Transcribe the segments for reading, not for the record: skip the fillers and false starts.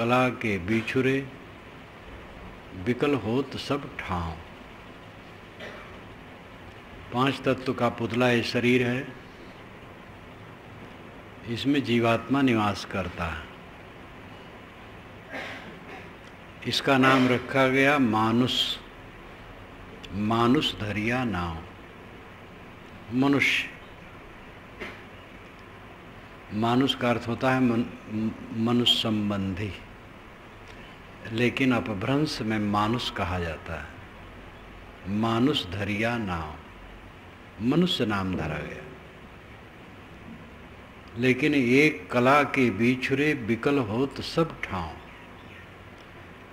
कला के बिछुरे विकल होत सब ठाव। 5 तत्व का पुतला ये शरीर है, इसमें जीवात्मा निवास करता है। इसका नाम रखा गया मानुष। मानुष धरिया नाव, मनुष्य। मानुष का अर्थ होता है मनुष्य संबंधी, लेकिन अपभ्रंश में मानुष कहा जाता है। मानुष धरिया नाव, मनुष्य नाम धरा गया। लेकिन एक कला के बिछुरे विकल होत सब ठाव।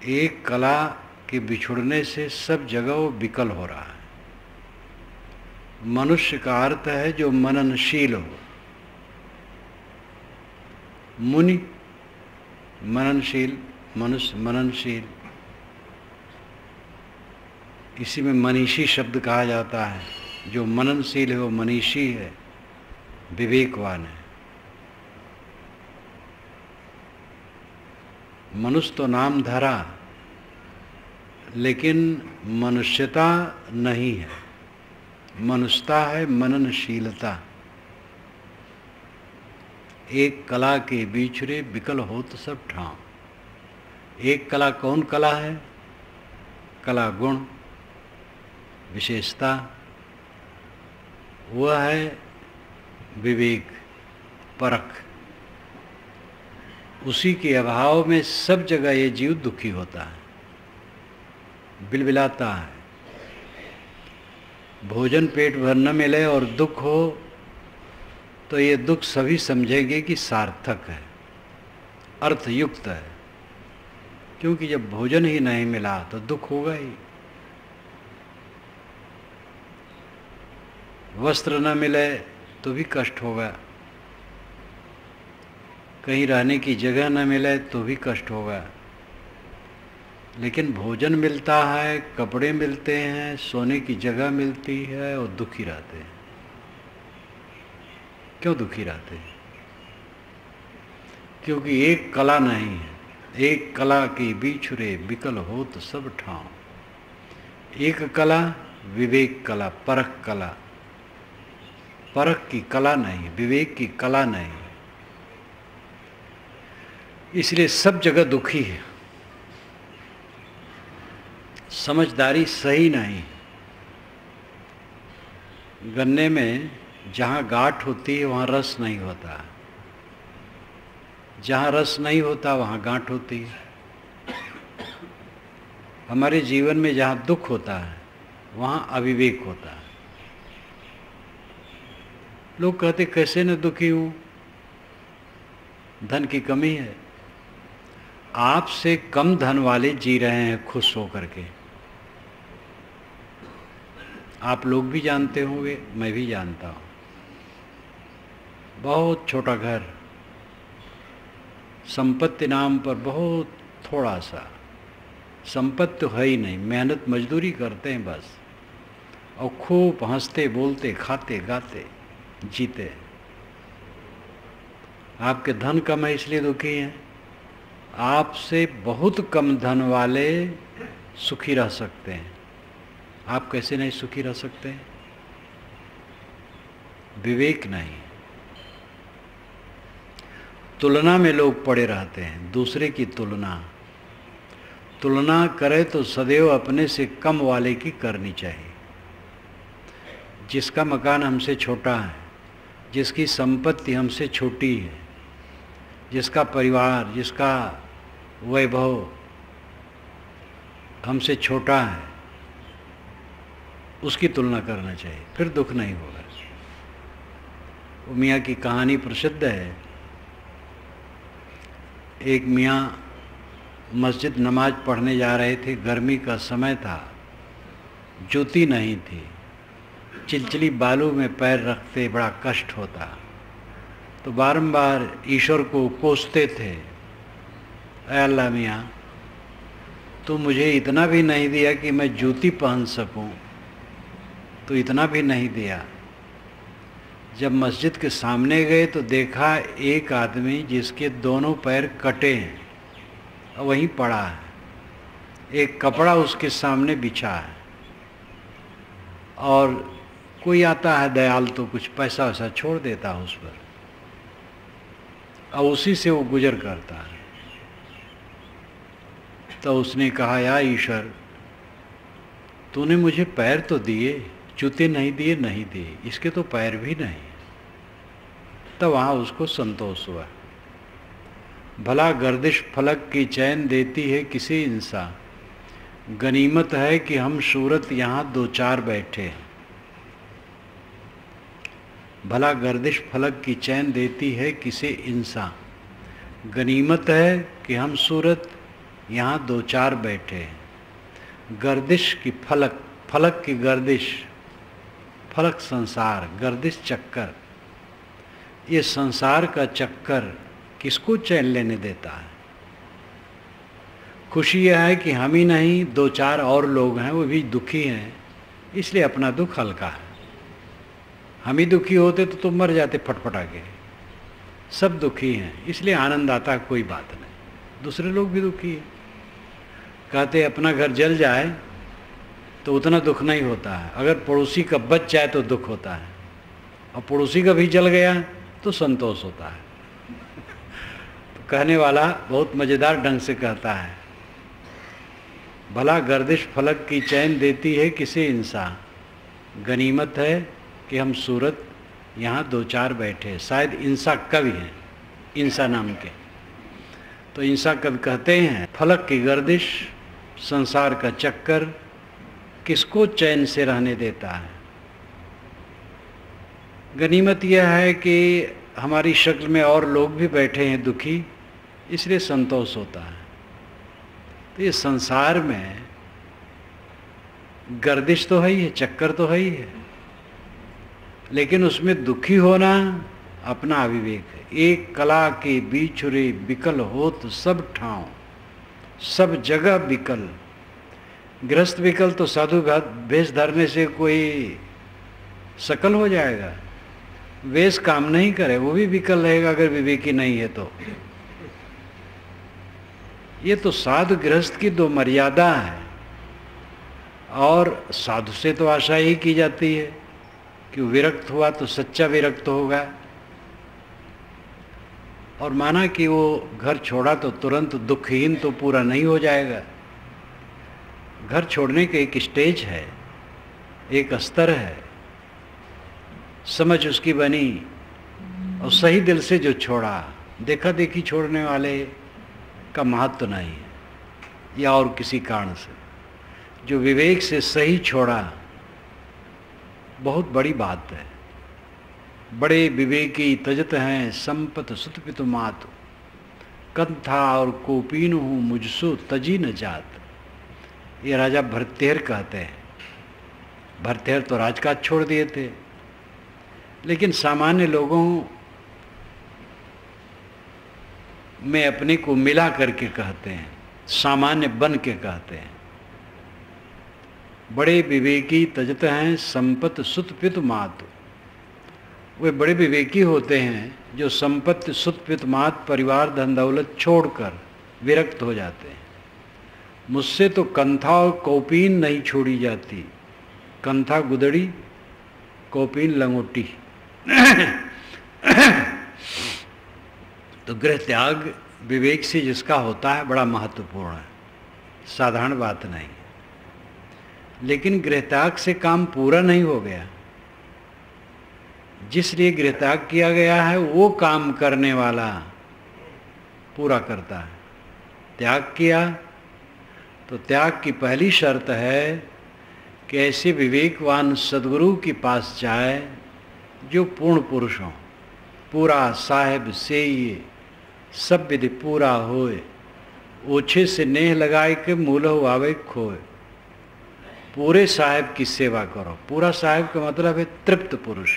एक कला के बिछुड़ने से सब जगह वो विकल हो रहा है। मनुष्य का अर्थ है जो मननशील हो। मुनि मननशील, मनुष्य मननशील। इसी में मनीषी शब्द कहा जाता है। जो मननशील है वो मनीषी है, विवेकवान है। मनुष्य तो नाम धरा, लेकिन मनुष्यता नहीं है। मनुष्यता है मननशीलता। एक कला के बिछुरे विकल होत सब ठाव। एक कला कौन कला है? कला गुण, विशेषता, वह है विवेक, परख। उसी के अभाव में सब जगह ये जीव दुखी होता है, बिलबिलाता है। भोजन पेट भर न मिले और दुख हो तो ये दुख सभी समझेंगे कि सार्थक है, अर्थयुक्त है। क्योंकि जब भोजन ही नहीं मिला तो दुख होगा ही। वस्त्र न मिले तो भी कष्ट होगा, कहीं रहने की जगह न मिले तो भी कष्ट होगा। लेकिन भोजन मिलता है, कपड़े मिलते हैं, सोने की जगह मिलती है और दुखी रहते हैं। क्यों दुखी रहते हैं? क्योंकि एक कला नहीं है। एक कला के बिछुरे विकल होत सब ठाव। एक कला विवेक कला, परख कला। परख की कला नहीं, विवेक की कला नहीं, इसलिए सब जगह दुखी है। समझदारी सही नहीं। गन्ने में जहाँ गांठ होती है वहाँ रस नहीं होता, जहाँ रस नहीं होता वहाँ गांठ होती है। हमारे जीवन में जहाँ दुख होता है वहाँ अविवेक होता है। लोग कहते कैसे न दुखी हूँ, धन की कमी है। आपसे कम धन वाले जी रहे हैं खुश होकर के। आप लोग भी जानते होंगे, मैं भी जानता हूँ। बहुत छोटा घर, संपत्ति नाम पर बहुत थोड़ा सा। संपत्ति तो है ही नहीं, मेहनत मजदूरी करते हैं बस, और खूब हंसते बोलते खाते गाते जीते। आपके धन कम है इसलिए दुखी हैं। आपसे बहुत कम धन वाले सुखी रह सकते हैं, आप कैसे नहीं सुखी रह सकते हैं? विवेक नहीं। तुलना में लोग पड़े रहते हैं, दूसरे की तुलना। तुलना करे तो सदैव अपने से कम वाले की करनी चाहिए। जिसका मकान हमसे छोटा है, जिसकी संपत्ति हमसे छोटी है, जिसका परिवार, जिसका वैभव हमसे छोटा है, उसकी तुलना करना चाहिए, फिर दुख नहीं होगा। वो मियाँ की कहानी प्रसिद्ध है। एक मियाँ मस्जिद नमाज पढ़ने जा रहे थे, गर्मी का समय था, जूती नहीं थी, चिलचिली बालू में पैर रखते बड़ा कष्ट होता, तो बारंबार ईश्वर को कोसते थे, ऐ अल्लाह मियाँ तो मुझे इतना भी नहीं दिया कि मैं जूती पहन सकूं, तो इतना भी नहीं दिया। जब मस्जिद के सामने गए तो देखा एक आदमी जिसके दोनों पैर कटे हैं, वहीं पड़ा है, एक कपड़ा उसके सामने बिछा है, और कोई आता है दयाल तो कुछ पैसा वैसा छोड़ देता है उस पर, और उसी से वो गुजर करता है। तो उसने कहा, या ईश्वर, तूने मुझे पैर तो दिए, जूते नहीं दिए, नहीं दिए, इसके तो पैर भी नहीं। तब वहाँ उसको संतोष हुआ। भला गर्दिश फलक की चैन देती है किसी इंसान, गनीमत है कि हम सूरत यहाँ दो चार बैठे हैं। भला गर्दिश फलक की चैन देती है किसी इंसान, गनीमत है कि हम सूरत यहाँ दो चार बैठे हैं। गर्दिश की फलक, फलक की गर्दिश, फलक संसार, गर्दिश चक्कर, ये संसार का चक्कर किसको चैन लेने देता है? खुशी यह है कि हम ही नहीं, दो चार और लोग हैं, वो भी दुखी हैं, इसलिए अपना दुख हल्का है। हम ही दुखी होते तो तुम मर जाते फटफटा के। सब दुखी हैं, इसलिए आनंद आता है, कोई बात नहीं। दूसरे लोग भी दुखी हैं, कहते अपना घर जल जाए तो उतना दुख नहीं होता है, अगर पड़ोसी का बच जाए तो दुख होता है, और पड़ोसी का भी जल गया तो संतोष होता है। तो कहने वाला बहुत मज़ेदार ढंग से कहता है, भला गर्दिश फलक की चैन देती है किसी इंसान, गनीमत है कि हम सूरत यहाँ दो चार बैठे। शायद इंसा कवि हैं, इंसा नाम के, तो इंसा कवि कहते हैं, फलक की गर्दिश, संसार का चक्कर किसको चैन से रहने देता है? गनीमत यह है कि हमारी शक्ल में और लोग भी बैठे हैं दुखी, इसलिए संतोष होता है। तो ये संसार में गर्दिश तो है ही है, चक्कर तो है ही है, लेकिन उसमें दुखी होना अपना अविवेक है। एक कला के बीच रे बिकल होत सब ठाव, सब जगह बिकल। गृहस्थ विकल तो साधु वेश धरने से कोई सकल हो जाएगा, वेश काम नहीं करे, वो भी विकल रहेगा अगर विवेकी नहीं है तो। ये तो साधु गृहस्थ की दो मर्यादा है, और साधु से तो आशा ही की जाती है कि विरक्त हुआ तो सच्चा विरक्त होगा, और माना कि वो घर छोड़ा तो तुरंत दुखहीन तो पूरा नहीं हो जाएगा। घर छोड़ने के एक स्टेज है, एक स्तर है, समझ उसकी बनी, और सही दिल से जो छोड़ा, देखा देखी छोड़ने वाले का महत्व नहीं है, या और किसी कारण से जो विवेक से सही छोड़ा, बहुत बड़ी बात है। बड़े विवेकी तजत हैं संपत सुत पितु मातु, कंथा और कोपीन हूँ मुझसो तजी न जात। ये राजा भरतेहर कहते हैं। भरतेहर तो राजकाज छोड़ दिए थे, लेकिन सामान्य लोगों में अपने को मिला करके कहते हैं, सामान्य बन के कहते हैं। बड़े विवेकी तजत हैं संपत सुत पितु मातु। वे बड़े विवेकी होते हैं जो संपत्ति सुत पितु मात, परिवार धन दौलत छोड़कर विरक्त हो जाते हैं। मुझसे तो कंथा और कौपीन नहीं छोड़ी जाती, कंथा गुदड़ी, कौपीन लंगोटी। तो गृह त्याग विवेक से जिसका होता है बड़ा महत्वपूर्ण है, साधारण बात नहीं। लेकिन गृह त्याग से काम पूरा नहीं हो गया। जिस लिए गृह त्याग किया गया है वो काम करने वाला पूरा करता है। त्याग किया तो त्याग की पहली शर्त है कि ऐसे विवेकवान सद्गुरु के पास जाए जो पूर्ण पुरुष हों। पूरा साहेब से ये सब विधि पूरा होए, ओछे से नेह लगाए के मूलह आवे खोए। पूरे साहेब की सेवा करो। पूरा साहेब का मतलब है तृप्त पुरुष,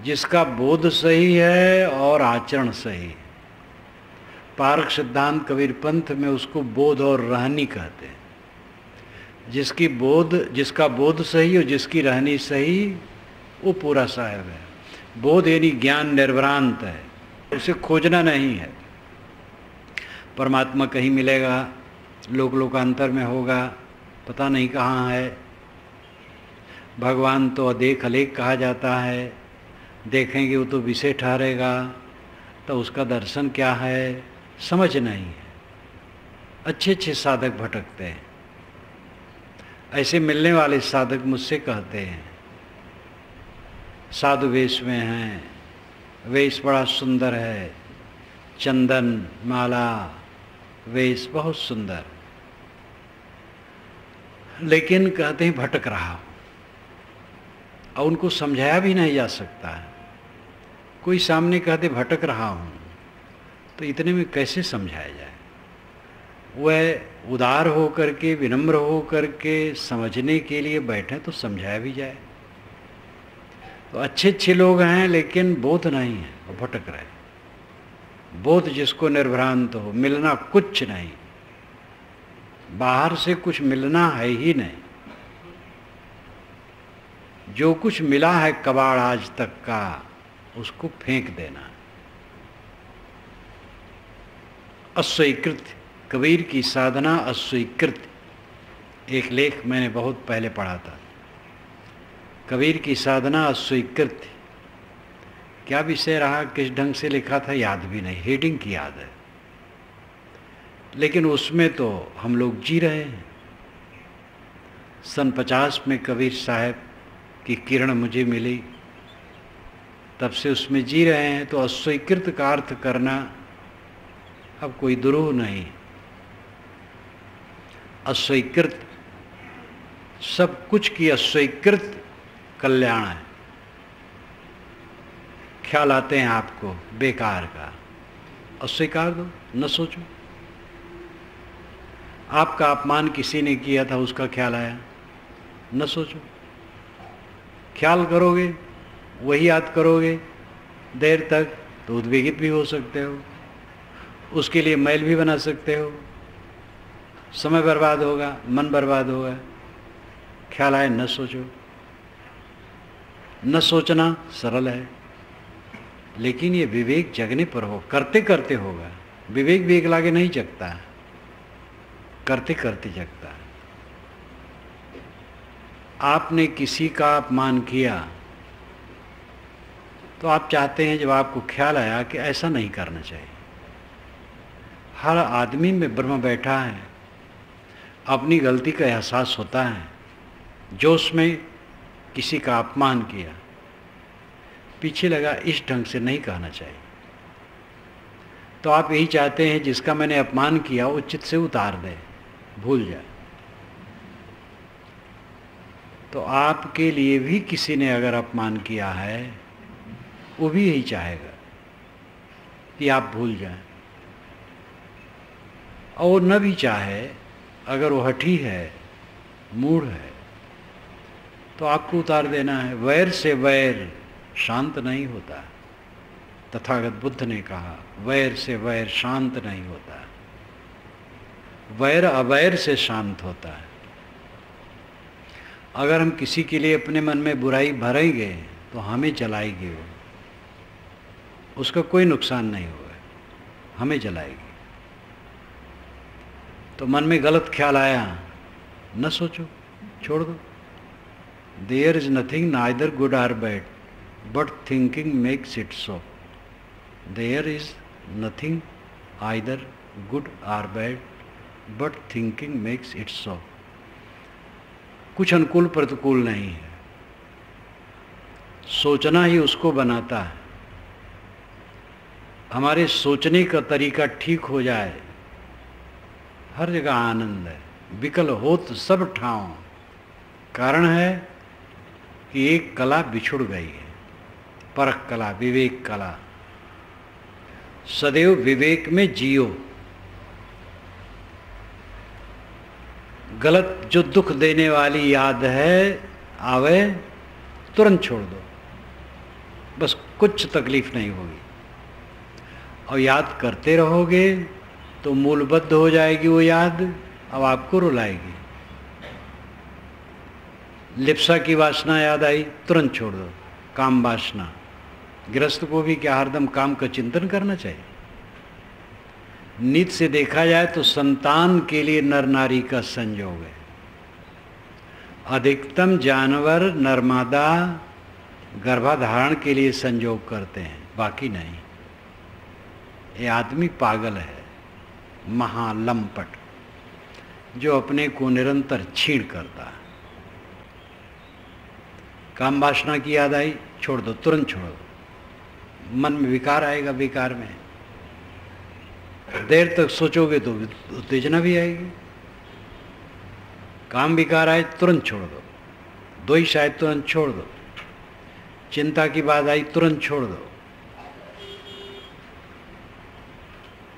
जिसका बोध सही है और आचरण सही है। पारक सिद्धांत कबीर पंथ में उसको बोध और रहनी कहते हैं। जिसका बोध सही और जिसकी रहनी सही, वो पूरा साहेब है। बोध यानी ज्ञान निर्भ्रांत है, उसे खोजना नहीं है। परमात्मा कहीं मिलेगा, लोकांतर में होगा, पता नहीं कहाँ है। भगवान तो अदेख अलेख कहा जाता है, देखेंगे वो तो विषय ठहरेगा, तो उसका दर्शन क्या है समझ नहीं है। अच्छे साधक भटकते हैं। ऐसे मिलने वाले साधक मुझसे कहते हैं, साधु वेश में हैं, वेश बड़ा सुंदर है, चंदन माला वेश बहुत सुंदर, लेकिन कहते हैं भटक रहा हूँ। और उनको समझाया भी नहीं जा सकता है। कोई सामने कहते भटक रहा हूँ, तो इतने में कैसे समझाया जाए। वह उदार हो करके, विनम्र हो करके समझने के लिए बैठे तो समझाया भी जाए। तो अच्छे लोग हैं लेकिन बोध नहीं है, वो भटक रहे। बोध जिसको निर्भ्रांत हो, मिलना कुछ नहीं, बाहर से कुछ मिलना है ही नहीं। जो कुछ मिला है कबाड़ आज तक का, उसको फेंक देना। अस्वीकृत, कबीर की साधना अस्वीकृत। एक लेख मैंने बहुत पहले पढ़ा था, कबीर की साधना अस्वीकृत। क्या विषय रहा, किस ढंग से लिखा था याद भी नहीं, हेडिंग की याद है, लेकिन उसमें तो हम लोग जी रहे हैं। सन 50 में कबीर साहब की किरण मुझे मिली, तब से उसमें जी रहे हैं। तो अस्वीकृत का अर्थ करना अब कोई दुरूह नहीं। अस्वीकृत, सब कुछ की अस्वीकृत कल्याण है। ख्याल आते हैं आपको बेकार का, अस्वीकार दो, न सोचो। आपका अपमान किसी ने किया था, उसका ख्याल आया, न सोचो। ख्याल करोगे, वही याद करोगे देर तक, तो उद्वेगित भी हो सकते हो, उसके लिए मैल भी बना सकते हो, समय बर्बाद होगा, मन बर्बाद होगा। ख्याल आए न सोचो। न सोचना सरल है, लेकिन ये विवेक जगने पर हो, करते करते होगा। विवेक भी एक लागे नहीं जगता है, करते करते जगता है। आपने किसी का अपमान किया तो आप चाहते हैं, जब आपको ख्याल आया कि ऐसा नहीं करना चाहिए। हर आदमी में ब्रह्म बैठा है, अपनी गलती का एहसास होता है। जोश में किसी का अपमान किया, पीछे लगा, इस ढंग से नहीं कहना चाहिए। तो आप यही चाहते हैं जिसका मैंने अपमान किया वो चित्त से उतार दे, भूल जाए। तो आपके लिए भी किसी ने अगर अपमान किया है, वो भी यही चाहेगा कि आप भूल जाएं। और न भी चाहे, अगर वो हठी है, मूढ़ है, तो आपको उतार देना है। वैर से वैर शांत नहीं होता। तथागत बुद्ध ने कहा, वैर से वैर शांत नहीं होता, वैर अवैर से शांत होता है। अगर हम किसी के लिए अपने मन में बुराई भरेंगे तो हमें जलाएगी वो, उसका कोई नुकसान नहीं होगा, हमें जलाएगी। तो मन में गलत ख्याल आया, न सोचो, छोड़ दो। There is nothing neither good or bad, but thinking makes it so. There is nothing either good or bad, but thinking makes it so. कुछ अनुकूल प्रतिकूल नहीं है, सोचना ही उसको बनाता है। हमारे सोचने का तरीका ठीक हो जाए, हर जगह आनंद है। विकल होत सब ठाव, कारण है कि एक कला बिछुड़ गई है, परख कला, विवेक कला। सदैव विवेक में जियो। गलत जो दुख देने वाली याद है आवे, तुरंत छोड़ दो, बस कुछ तकलीफ नहीं होगी। और याद करते रहोगे तो मूलबद्ध हो जाएगी वो याद, अब आपको रुलाएगी। लिप्सा की वासना याद आई, तुरंत छोड़ दो। काम वासना, गृहस्थ को भी क्या हरदम काम का चिंतन करना चाहिए? नीत से देखा जाए तो संतान के लिए नर नारी का संयोग है। अधिकतम जानवर नरमादा गर्भाधारण के लिए संयोग करते हैं, बाकी नहीं। ये आदमी पागल है, महालंपट, जो अपने को निरंतर छीण करता है। काम वासना की याद आई, छोड़ दो, तुरंत छोड़ दो। मन में विकार आएगा, विकार में देर तक सोचोगे तो उत्तेजना भी आएगी। काम विकार आए तुरंत छोड़ दो, द्वेष आए तुरंत छोड़ दो, चिंता की बात आई तुरंत छोड़ दो।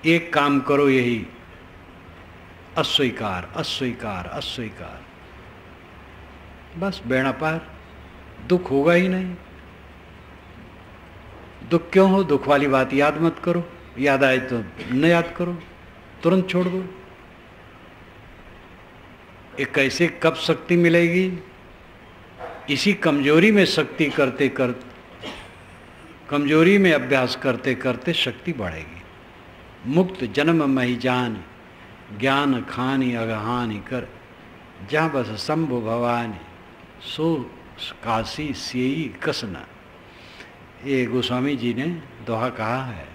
एक काम करो, यही अस्वीकार अस्वीकार अस्वीकार, बस बेड़ा पार, दुख होगा ही नहीं। दुख क्यों हो? दुख वाली बात याद मत करो, याद आए तो न याद करो, तुरंत छोड़ दो। एक कैसे कब शक्ति मिलेगी? इसी कमजोरी में शक्ति करते करते, कमजोरी में अभ्यास करते करते शक्ति बढ़ेगी। मुक्त जन्म मही जान, ज्ञान खानी अगहानी कर, जहाँ बस शंभु भवानी, सो काशी सेई कसना। ये गोस्वामी जी ने दोहा कहा है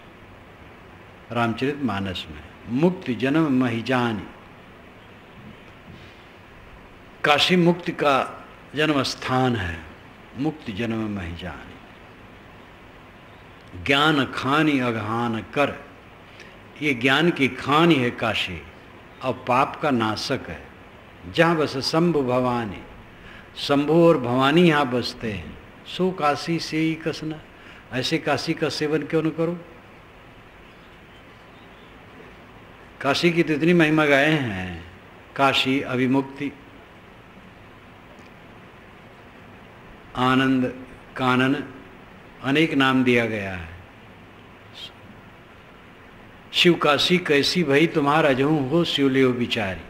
रामचरितमानस में। मुक्ति जन्म मही जानी, काशी मुक्ति का जन्म स्थान है। मुक्ति जन्म मही जानी, ज्ञान खानी अगहान कर, ये ज्ञान की खानी है काशी और पाप का नाशक है। जहाँ बस शंभु भवानी, शंभु और भवानी यहाँ बसते हैं। सो काशी से ही कसना, ऐसे काशी का सेवन क्यों न करो? काशी की तो इतनी महिमा गाए हैं। काशी अभिमुक्ति, आनंद, कानन, अनेक नाम दिया गया है। शिव काशी कैसी भई तुम्हारा जहूँ हो शिवलियो विचारी।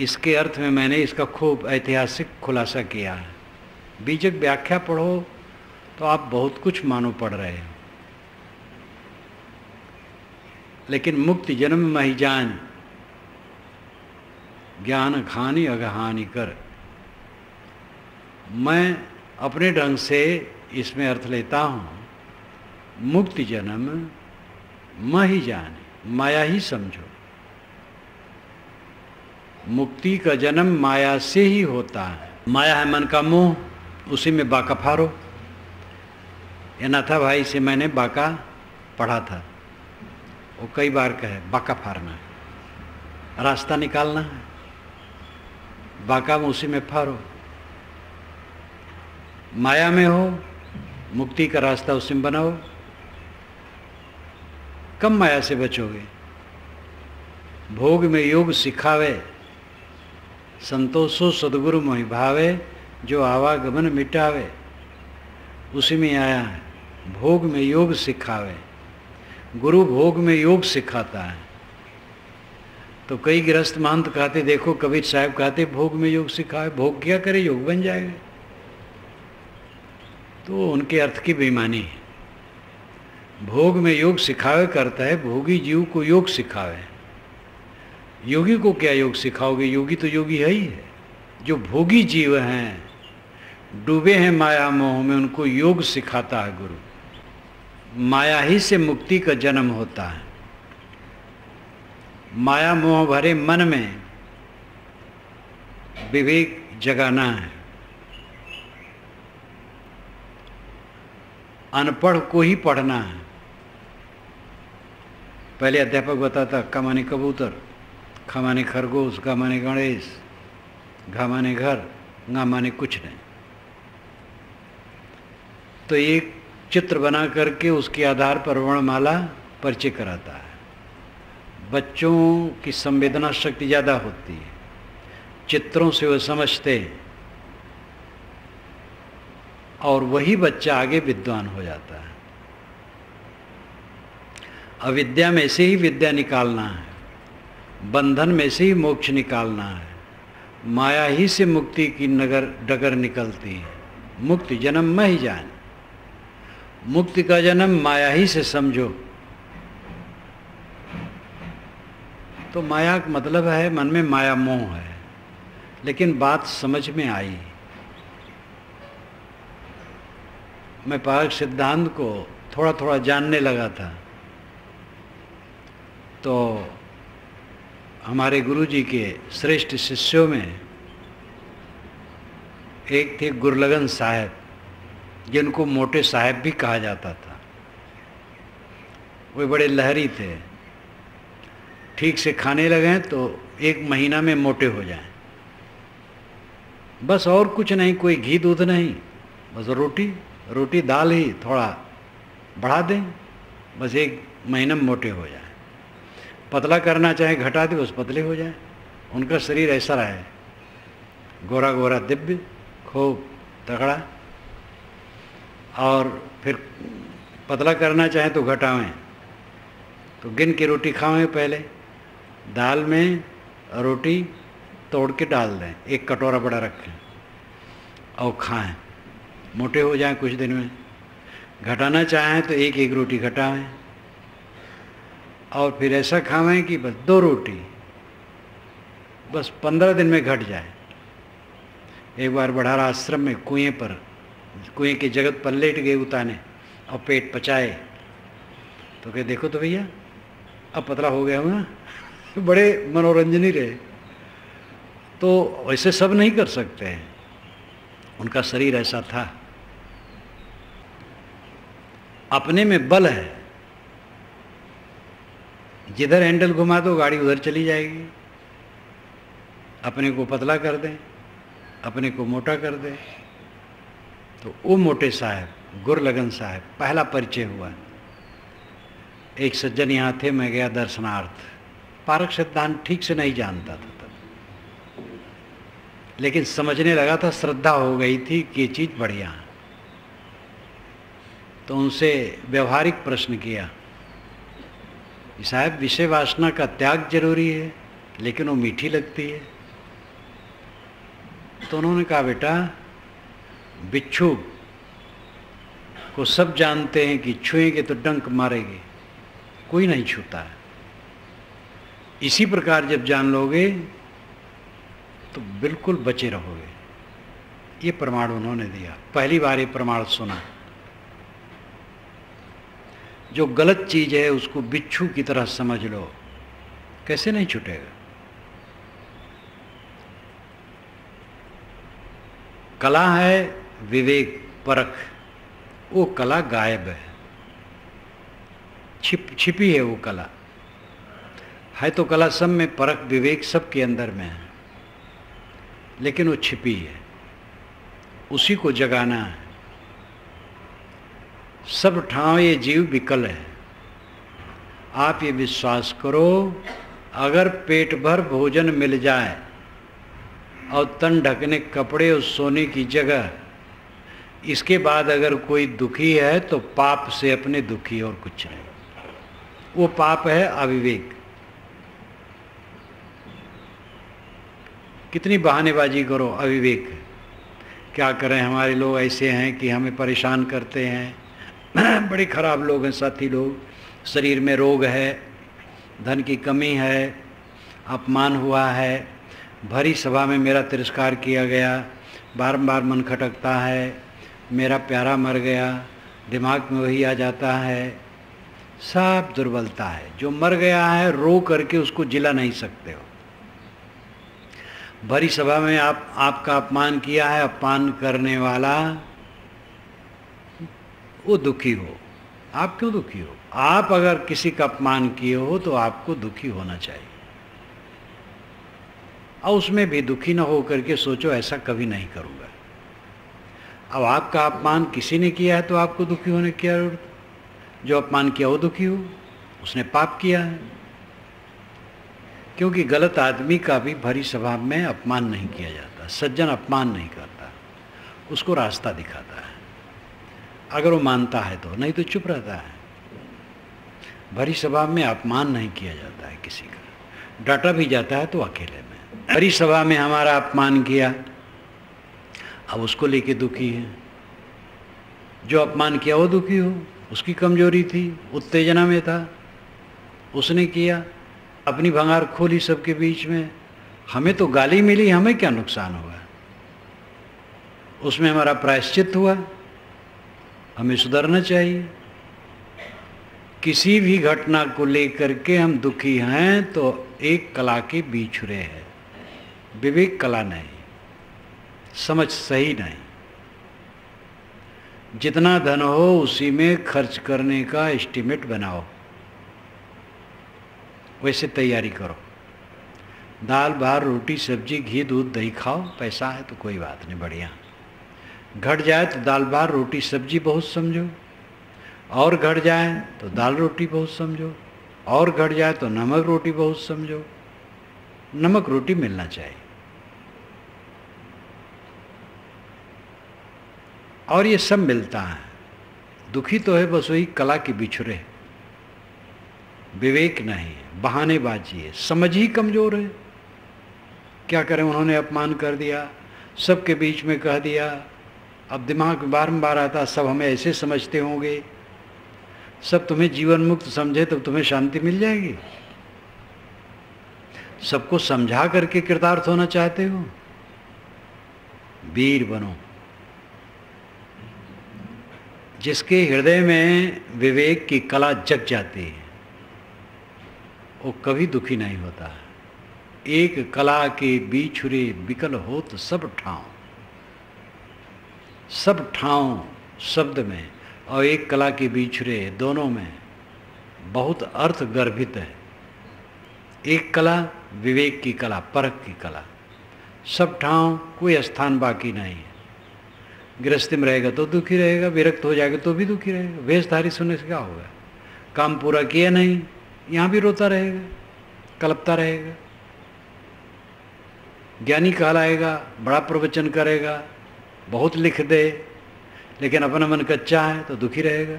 इसके अर्थ में मैंने इसका खूब ऐतिहासिक खुलासा किया है। बीजक व्याख्या पढ़ो तो आप बहुत कुछ मानो पढ़ रहे हो। लेकिन मुक्ति जन्म मही जान, ज्ञान खानी अगहानी कर, मैं अपने ढंग से इसमें अर्थ लेता हूँ। मुक्ति जन्म मही जाने, माया ही समझो। मुक्ति का जन्म माया से ही होता है। माया है मन का मोह, उसी में बाका फारो। ये नाथा भाई से मैंने बाका पढ़ा था, वो कई बार कहे बाका फारना है, रास्ता निकालना है, बाका में उसी में फारो। माया में हो, मुक्ति का रास्ता उसी में बनाओ। कब माया से बचोगे? भोग में योग सिखावे, संतोषो सदगुरु मोहि भावे, जो आवागमन मिटावे। उसी में आया है, भोग में योग सिखावे। गुरु भोग में योग सिखाता है। तो कई गृहस्थ महंत कहते, देखो कबीर साहब कहते भोग में योग सिखावे। भोग क्या करे, योग बन जाएगा। तो उनके अर्थ की बेईमानी है। भोग में योग सिखावे करता है, भोगी जीव को योग सिखावे। योगी को क्या योग सिखाओगे? योगी तो योगी है ही है। जो भोगी जीव हैं, डूबे हैं माया मोह में, उनको योग सिखाता है गुरु। माया ही से मुक्ति का जन्म होता है। माया मोह भरे मन में विवेक जगाना है। अनपढ़ को ही पढ़ना है। पहले अध्यापक बताता क माने कबूतर, ख माने खरगोश, ग माने गणेश, घ माने घर, ङ माने कुछ नहीं। तो एक चित्र बना करके उसके आधार पर वर्णमाला परिचय कराता है। बच्चों की संवेदना शक्ति ज़्यादा होती है, चित्रों से वो समझते हैं और वही बच्चा आगे विद्वान हो जाता है। अविद्या में से ही विद्या निकालना है, बंधन में से ही मोक्ष निकालना है। माया ही से मुक्ति की डगर निकलती है। मुक्ति जन्म में ही जान, मुक्ति का जन्म माया ही से समझो। तो माया का मतलब है मन में माया मोह है। लेकिन बात समझ में आई। मैं पारक सिद्धांत को थोड़ा थोड़ा जानने लगा था, तो हमारे गुरुजी के श्रेष्ठ शिष्यों में एक थे गुरलगन साहब, जिनको मोटे साहब भी कहा जाता था। वे बड़े लहरी थे, ठीक से खाने लगें तो 1 महीना में मोटे हो जाएं। बस और कुछ नहीं, कोई घी दूध नहीं, बस रोटी दाल ही थोड़ा बढ़ा दें, बस 1 महीना में मोटे हो जाएं। पतला करना चाहे घटा दे, बस पतले हो जाएं। उनका शरीर ऐसा रहा है, गोरा गोरा दिव्य, खूब तगड़ा। और फिर पतला करना चाहे तो घटावें, तो गिन के रोटी खावें। पहले दाल में रोटी तोड़ के डाल दें, 1 कटोरा बड़ा रखें और खाएं, मोटे हो जाएं कुछ दिन में। घटाना चाहें तो 1-1 रोटी घटाएं, और फिर ऐसा खावें कि बस 2 रोटी, बस 15 दिन में घट जाए। एक बार बड़ारा आश्रम में कुएं के जगत पर लेट गए उताने और पेट पचाए, तो कहे देखो तो भैया अब पतला हो गया हूँ ना। बड़े मनोरंजनी रहे। तो वैसे सब नहीं कर सकते हैं, उनका शरीर ऐसा था। अपने में बल है, जिधर हैंडल घुमा दो गाड़ी उधर चली जाएगी। अपने को पतला कर दें, अपने को मोटा कर दें। तो वो मोटे साहब गुरलगन साहब, पहला परिचय हुआ। एक सज्जन यहाँ थे, मैं गया दर्शनार्थ। पारक सिद्धांत ठीक से नहीं जानता था तब, लेकिन समझने लगा था, श्रद्धा हो गई थी कि ये चीज़ बढ़िया है। तो उनसे व्यवहारिक प्रश्न किया, साहब विषय वासना का त्याग जरूरी है, लेकिन वो मीठी लगती है। तो उन्होंने कहा बेटा, बिच्छू को सब जानते हैं कि छुएंगे तो डंक मारेगी, कोई नहीं छूता है। इसी प्रकार जब जान लोगे तो बिल्कुल बचे रहोगे। ये प्रमाण उन्होंने दिया। पहली बार ये प्रमाण सुना। जो गलत चीज है उसको बिच्छू की तरह समझ लो, कैसे नहीं छूटेगा। कला है विवेक परख, वो कला गायब है, छिपी है वो कला। है तो कला सब में, परख विवेक सब के अंदर में है, लेकिन वो छिपी है, उसी को जगाना है। सब ठाव ये जीव विकल है। आप ये विश्वास करो, अगर पेट भर भोजन मिल जाए और तन ढकने कपड़े और सोने की जगह, इसके बाद अगर कोई दुखी है तो पाप से अपने दुखी, और कुछ नहीं। वो पाप है अविवेक। कितनी बहानेबाजी करो, अविवेक। क्या करें, हमारे लोग ऐसे हैं कि हमें परेशान करते हैं। बड़े खराब लोग हैं साथी लोग। शरीर में रोग है, धन की कमी है, अपमान हुआ है, भरी सभा में मेरा तिरस्कार किया गया, बारंबार मन खटकता है, मेरा प्यारा मर गया, दिमाग में वही आ जाता है। सब दुर्बलता है। जो मर गया है रो करके उसको जिला नहीं सकते हो। भरी सभा में आपका अपमान किया है, अपमान करने वाला वो दुखी हो। आप क्यों दुखी हो? आप अगर किसी का अपमान किए हो तो आपको दुखी होना चाहिए, और उसमें भी दुखी न हो करके सोचो ऐसा कभी नहीं करूँगा। अब आपका अपमान किसी ने किया है तो आपको दुखी होने की जरूरत? जो अपमान किया वो दुखी हो, उसने पाप किया है। क्योंकि गलत आदमी का भी भरी सभा में अपमान नहीं किया जाता। सज्जन अपमान नहीं करता, उसको रास्ता दिखाता है, अगर वो मानता है तो, नहीं तो चुप रहता है। भरी सभा में अपमान नहीं किया जाता है किसी का, डांटा भी जाता है तो अकेले में। भरी सभा में हमारा अपमान किया, अब उसको लेके दुखी है। जो अपमान किया वो दुखी हो, उसकी कमजोरी थी, उत्तेजना में था, उसने किया, अपनी भंगार खोली सबके बीच में। हमें तो गाली मिली, हमें क्या नुकसान हुआ? उसमें हमारा प्रायश्चित हुआ, हमें सुधरना चाहिए। किसी भी घटना को लेकर के हम दुखी हैं तो एक कला के बिछुरे हैं, विवेक कला नहीं, समझ सही नहीं। जितना धन हो उसी में खर्च करने का एस्टीमेट बनाओ, वैसे तैयारी करो। दाल भात रोटी सब्जी घी दूध दही खाओ, पैसा है तो कोई बात नहीं, बढ़िया। घट जाए तो दाल भात रोटी सब्जी बहुत समझो, और घट जाए तो दाल रोटी बहुत समझो, और घट जाए तो नमक रोटी बहुत समझो। नमक रोटी मिलना चाहिए। और ये सब मिलता है। दुखी तो है बस वही कला के बिछुरे, विवेक नहीं, बहानेबाजी है, समझ ही कमजोर है। क्या करें, उन्होंने अपमान कर दिया, सबके बीच में कह दिया। अब दिमाग में बारंबार आता, सब हमें ऐसे समझते होंगे, सब तुम्हें जीवन मुक्त समझे तब तुम्हें शांति मिल जाएगी। सबको समझा करके कृतार्थ होना चाहते हो? वीर बनो। जिसके हृदय में विवेक की कला जग जाती है वो कभी दुखी नहीं होता है। एक कला के बिछुरे विकल हो तो सब ठाव, सब ठाव शब्द में और एक कला के बिछुरे दोनों में बहुत अर्थ गर्भित है। एक कला विवेक की कला, परख की कला, सब ठाव कोई स्थान बाकी नहीं है। गृहस्थी में रहेगा तो दुखी रहेगा, विरक्त हो जाएगा तो भी दुखी रहेगा। वेशधारी सुनने से क्या होगा? काम पूरा किया नहीं, यहाँ भी रोता रहेगा, कलपता रहेगा। ज्ञानी कहलाएगा, बड़ा प्रवचन करेगा, बहुत लिख दे, लेकिन अपना मन कच्चा है तो दुखी रहेगा।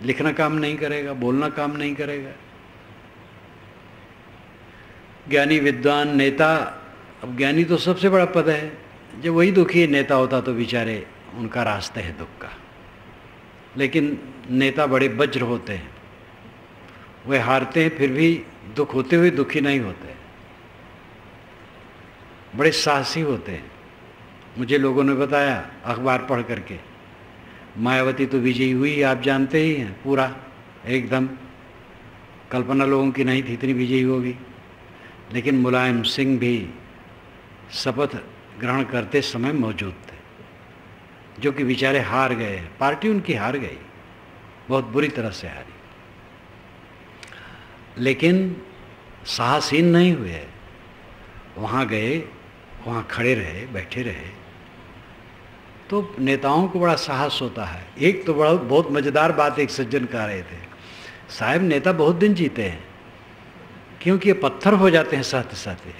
लिखना काम नहीं करेगा, बोलना काम नहीं करेगा। ज्ञानी विद्वान नेता, अब ज्ञानी तो सबसे बड़ा पद है, जब वही दुखी नेता होता तो बेचारे उनका रास्ता है दुख का। लेकिन नेता बड़े वज्र होते हैं, वे हारते हैं फिर भी दुख होते हुए दुखी नहीं होते, बड़े साहसी होते हैं। मुझे लोगों ने बताया अखबार पढ़ करके, मायावती तो विजयी हुई, आप जानते ही हैं, पूरा एकदम कल्पना लोगों की नहीं थी इतनी विजयी होगी। लेकिन मुलायम सिंह भी शपथ ग्रहण करते समय मौजूद थे, जो कि बेचारे हार गए। पार्टी उनकी हार गई, बहुत बुरी तरह से हारी, लेकिन साहसीन नहीं हुए। वहाँ गए, वहाँ खड़े रहे, बैठे रहे। तो नेताओं को बड़ा साहस होता है। एक तो बड़ा बहुत मज़ेदार बात एक सज्जन कह रहे थे, साहब नेता बहुत दिन जीते हैं क्योंकि ये पत्थर हो जाते हैं सहते सहते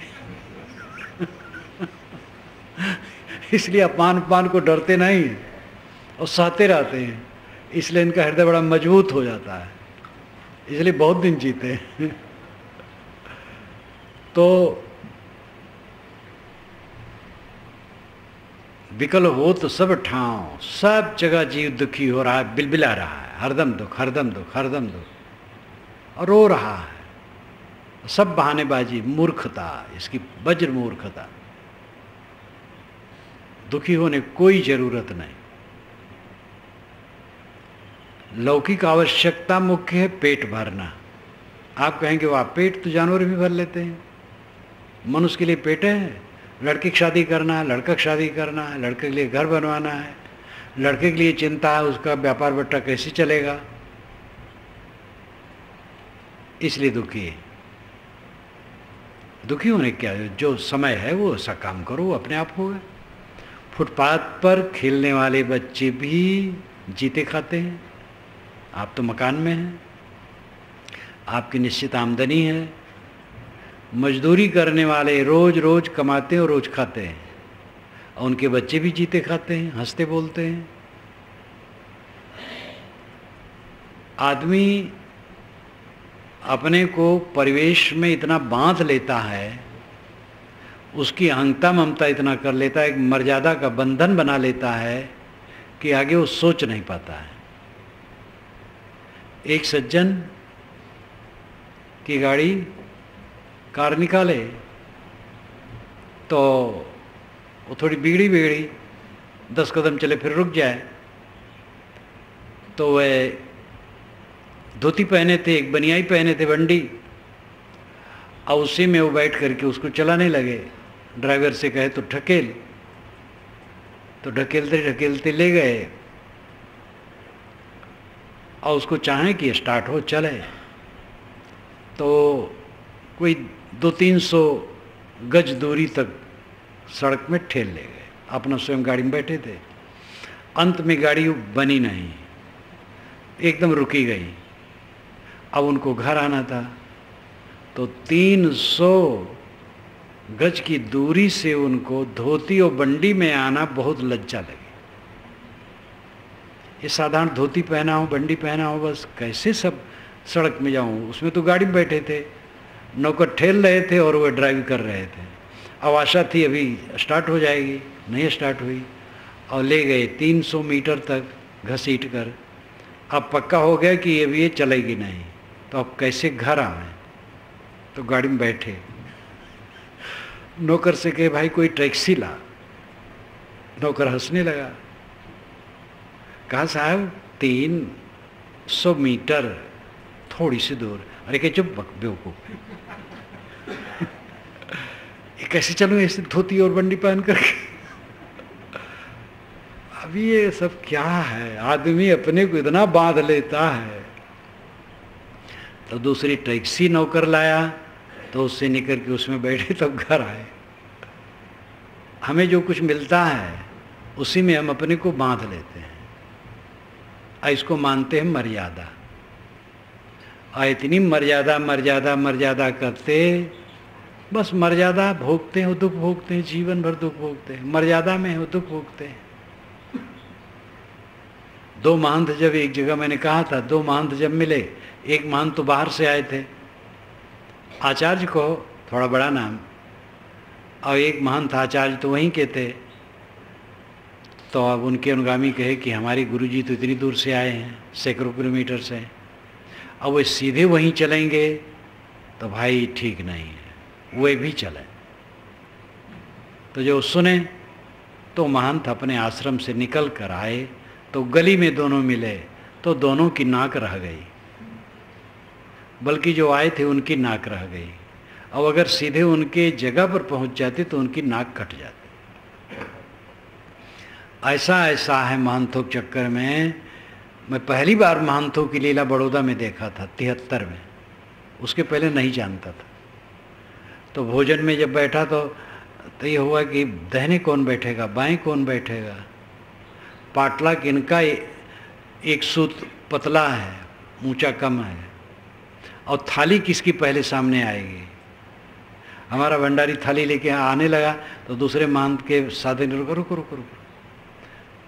इसलिए अपमान को डरते नहीं और सहते रहते हैं, इसलिए इनका हृदय बड़ा मजबूत हो जाता है, इसलिए बहुत दिन जीते हैं। तो विकल हो तो सब ठाव, सब जगह जीव दुखी हो रहा है, बिलबिला रहा है, हरदम दुख, हरदम दुख, हरदम दुख, और रो रहा है। सब बहानेबाजी, मूर्खता, इसकी वज्र मूर्खता। दुखी होने कोई जरूरत नहीं। लौकिक आवश्यकता मुख्य है पेट भरना। आप कहेंगे वाह, पेट तो जानवर भी भर लेते हैं, मनुष्य के लिए पेट है। लड़के की शादी करना है, लड़का की शादी करना है, लड़के के लिए घर बनवाना है, लड़के के लिए चिंता है उसका व्यापार बट्टा कैसे चलेगा, इसलिए दुखी है। दुखी होने क्या, जो समय है वो ऐसा काम करो, अपने आप होगा। फुटपाथ पर खेलने वाले बच्चे भी जीते खाते हैं। आप तो मकान में हैं, आपकी निश्चित आमदनी है। मजदूरी करने वाले रोज रोज कमाते हैं और रोज खाते हैं, और उनके बच्चे भी जीते खाते हैं, हंसते बोलते हैं। आदमी अपने को परिवेश में इतना बांध लेता है, उसकी अहंता ममता इतना कर लेता है, एक मर्यादा का बंधन बना लेता है कि आगे वो सोच नहीं पाता है। एक सज्जन की गाड़ी कार निकाले तो वो थोड़ी बिगड़ी 10 कदम चले फिर रुक जाए। तो वह धोती पहने थे, एक बनियाई पहने थे बंडी, और उसी में वो बैठ करके उसको चलाने लगे। ड्राइवर से कहे तो ढकेल, तो ढकेलते ढकेलते ले गए और उसको चाहें कि स्टार्ट हो चले, तो कोई 200-300 गज दूरी तक सड़क में ठेल ले गए। अपना स्वयं गाड़ी में बैठे थे। अंत में गाड़ी बनी नहीं, एकदम रुकी गई। अब उनको घर आना था, तो 300 गज की दूरी से उनको धोती और बंडी में आना बहुत लज्जा लगी। ये साधारण धोती पहना हो, बंडी पहना हो, बस कैसे सब सड़क में जाऊं। उसमें तो गाड़ी में बैठे थे, नौकर ठेल रहे थे और वह ड्राइव कर रहे थे। अब आशा थी अभी स्टार्ट हो जाएगी, नहीं स्टार्ट हुई और ले गए 300 मीटर तक घसीट कर। अब पक्का हो गया कि अब ये चलेगी नहीं, तो अब कैसे घर आए। तो गाड़ी में बैठे, नौकर से कहे भाई कोई टैक्सी ला। नौकर हंसने लगा, कहा साहब 300 मीटर थोड़ी सी दूर। अरे कहे चुप बेवकूफ, ये कैसे चलूं ऐसे धोती और बंडी पहन करके। अभी ये सब क्या है, आदमी अपने को इतना बांध लेता है। तो दूसरी टैक्सी नौकर लाया, तो उससे निकल के उसमें बैठे तब घर आए। हमें जो कुछ मिलता है उसी में हम अपने को बांध लेते हैं, इसको मानते हैं मर्यादा। और इतनी मर्यादा मर्यादा मर्यादा करते, बस मर्यादा भोगते हैं, दुख भोगते हैं, जीवन भर दुख भोगते हैं। मर्यादा में है दुख भोगते हैं। 2 महंत जब एक जगह, मैंने कहा था 2 महंत जब मिले, एक महंत तो बाहर से आए थे, आचार्य को थोड़ा बड़ा नाम, और एक महंत आचार्य तो वहीं के थे। तो अब उनके अनुगामी कहे कि हमारे गुरुजी तो इतनी दूर से आए हैं, सैकड़ों किलोमीटर से, अब वे सीधे वहीं चलेंगे तो भाई ठीक नहीं है, वे भी चले। तो जो सुने तो महंत अपने आश्रम से निकल कर आए, तो गली में दोनों मिले, तो दोनों की नाक रह गई, बल्कि जो आए थे उनकी नाक रह गई। अब अगर सीधे उनके जगह पर पहुंच जाते तो उनकी नाक कट जाती। ऐसा है महंतों के चक्कर में। मैं पहली बार महंतों की लीला बड़ौदा में देखा था 73 में, उसके पहले नहीं जानता था। तो भोजन में जब बैठा तो ये हुआ कि दाहिने कौन बैठेगा, बाएं कौन बैठेगा। पाटला किनका एक सूत पतला है, ऊंचा कम है, और थाली किसकी पहले सामने आएगी। हमारा भंडारी थाली लेके आने लगा तो दूसरे महंत के साधक ने रुको रुको रुको रुको,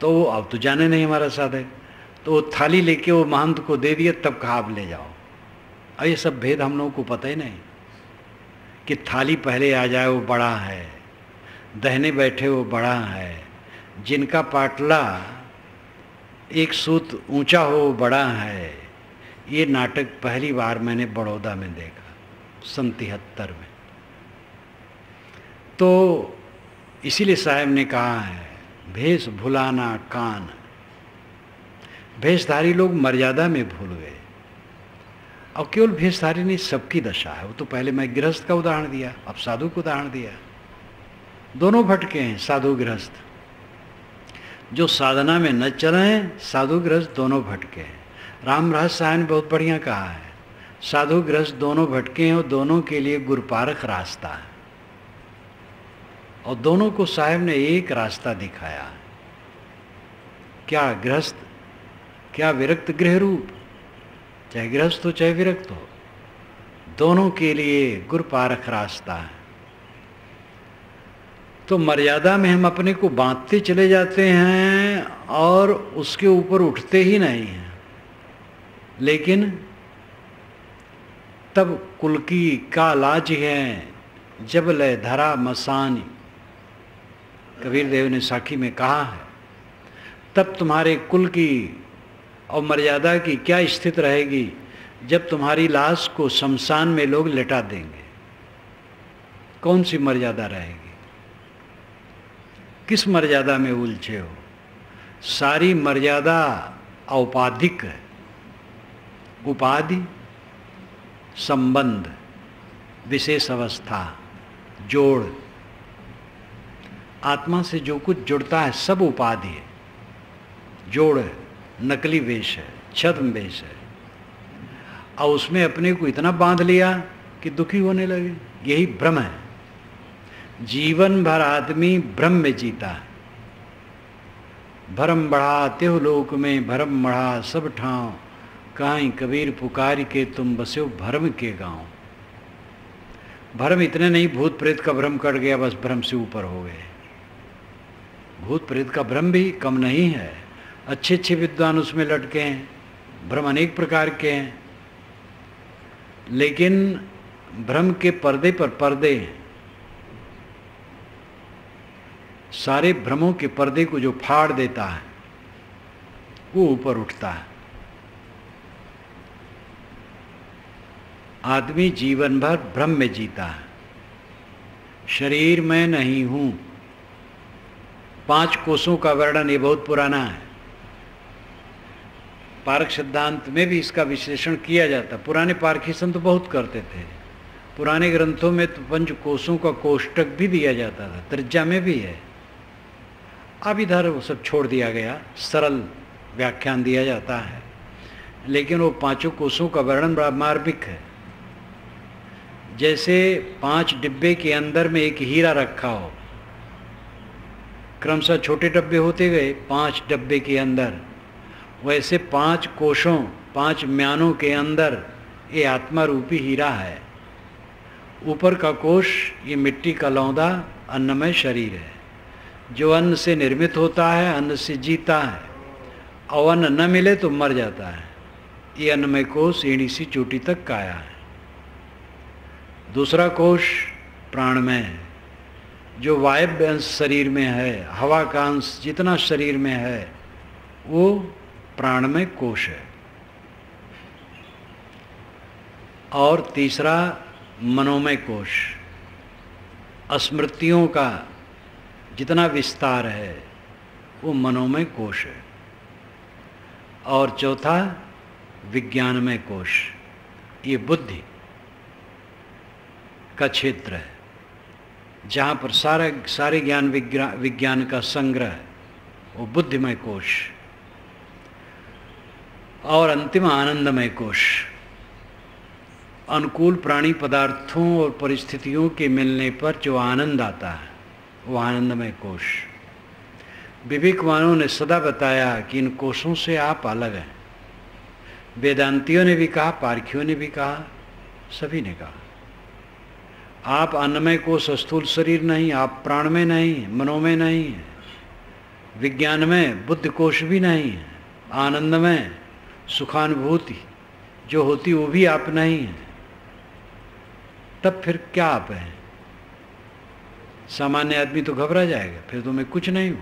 तो वो अब तो जाने नहीं हमारा साधक, तो वो थाली लेके वो महंत को दे दिया, तब कहा आप ले जाओ। और ये सब भेद हम लोगों को पता ही नहीं कि थाली पहले आ जाए वो बड़ा है, दहने बैठे वो बड़ा है, जिनका पाटला एक सूत ऊंचा हो वो बड़ा है। ये नाटक पहली बार मैंने बड़ौदा में देखा सन 73 में। तो इसीलिए साहब ने कहा है भेष भुलाना कान। भेषधारी लोग मर्यादा में भूल गए, और केवल भेषधारी नहीं, सबकी दशा है। वो तो पहले मैं गृहस्थ का उदाहरण दिया, अब साधु का उदाहरण दिया। दोनों भटके हैं, साधु गृहस्थ। जो साधना में न चले, साधु गृहस्थ दोनों भटके हैं। राम रहस्य साहब ने बहुत बढ़िया कहा है, साधु गृहस्थ दोनों भटके हैं और दोनों के लिए गुरुपारक रास्ता है, और दोनों को साहब ने एक रास्ता दिखाया। क्या गृहस्थ, क्या विरक्त गृह रूप, चाहे गृहस्थ हो चाहे विरक्त हो, दोनों के लिए गुरुपारक रास्ता है। तो मर्यादा में हम अपने को बांधते चले जाते हैं और उसके ऊपर उठते ही नहीं हैं। लेकिन तब कुल की का लाज है जब लय धरा मसानी, कबीर देव ने साखी में कहा है। तब तुम्हारे कुल की और मर्यादा की क्या स्थिति रहेगी जब तुम्हारी लाश को शमशान में लोग लेटा देंगे। कौन सी मर्यादा रहेगी? किस मर्यादा में उलझे हो? सारी मर्यादा औपाधिक है। उपाधि, संबंध, विशेष अवस्था, जोड़। आत्मा से जो कुछ जुड़ता है सब उपाधि है, जोड़ है, नकली वेश है, छद्म वेश है। और उसमें अपने को इतना बांध लिया कि दुखी होने लगे। यही भ्रम है। जीवन भर आदमी भ्रम में जीता है। भरम बढ़ा त्यों लोक में, भरम बढ़ा सब ठाव, काहीं कबीर पुकार के तुम बस्यो भरम के गांव। भरम इतने नहीं, भूत प्रेत का भ्रम कट गया, बस भ्रम से ऊपर हो गए। भूत प्रेत का भ्रम भी कम नहीं है। अच्छे अच्छे विद्वान उसमें लटके हैं। भ्रम अनेक प्रकार के हैं, लेकिन भ्रम के पर्दे पर पर्दे हैं। सारे भ्रमों के पर्दे को जो फाड़ देता है वो ऊपर उठता है। आदमी जीवन भर भ्रम में जीता है। शरीर में नहीं हूं। 5 कोषों का वर्णन ये बहुत पुराना है। पारख सिद्धांत में भी इसका विश्लेषण किया जाता। पुराने पारखी संत तो बहुत करते थे। पुराने ग्रंथों में तो 5 कोषों का कोष्टक भी दिया जाता था, त्रिज्या में भी है। अब इधर वो सब छोड़ दिया गया, सरल व्याख्यान दिया जाता है। लेकिन वो 5 कोषों का वर्णन बड़ा मार्मिक है। जैसे 5 डिब्बे के अंदर में एक हीरा रखा हो, क्रमशः छोटे डब्बे होते गए 5 डब्बे के अंदर, वैसे 5 कोषों 5 म्यानों के अंदर ये आत्मा रूपी हीरा है। ऊपर का कोष ये मिट्टी का लौंदा अन्नमय शरीर है, जो अन्न से निर्मित होता है, अन्न से जीता है, और अन्न न मिले तो मर जाता है। ये अन्नमय कोष एड़ी सी चोटी तक काया है। दूसरा कोष प्राणमय है, जो वायव्य अंश शरीर में है, हवा का अंश जितना शरीर में है वो प्राणमय कोष है। और तीसरा मनोमय कोष, स्मृतियों का जितना विस्तार है वो मनोमय कोष है। और चौथा विज्ञानमय कोष, ये बुद्धि का क्षेत्र है, जहाँ पर सारे ज्ञान विज्ञान का संग्रह है, वो बुद्धिमय कोष। और अंतिम आनंदमय कोष, अनुकूल प्राणी पदार्थों और परिस्थितियों के मिलने पर जो आनंद आता है वो आनंदमय कोष। विवेकवानों ने सदा बताया कि इन कोषों से आप अलग हैं। वेदांतियों ने भी कहा, पारखियों ने भी कहा, सभी ने कहा आप अन्नमय कोष स्थूल शरीर नहीं, आप प्राणमय नहीं, मनोमय नहीं है, विज्ञानमय बुद्धि कोष भी नहीं है, आनंदमय सुखानुभूति जो होती वो भी आप नहीं है। तब फिर क्या आप हैं? सामान्य आदमी तो घबरा जाएगा, फिर तो मैं कुछ नहीं हूं।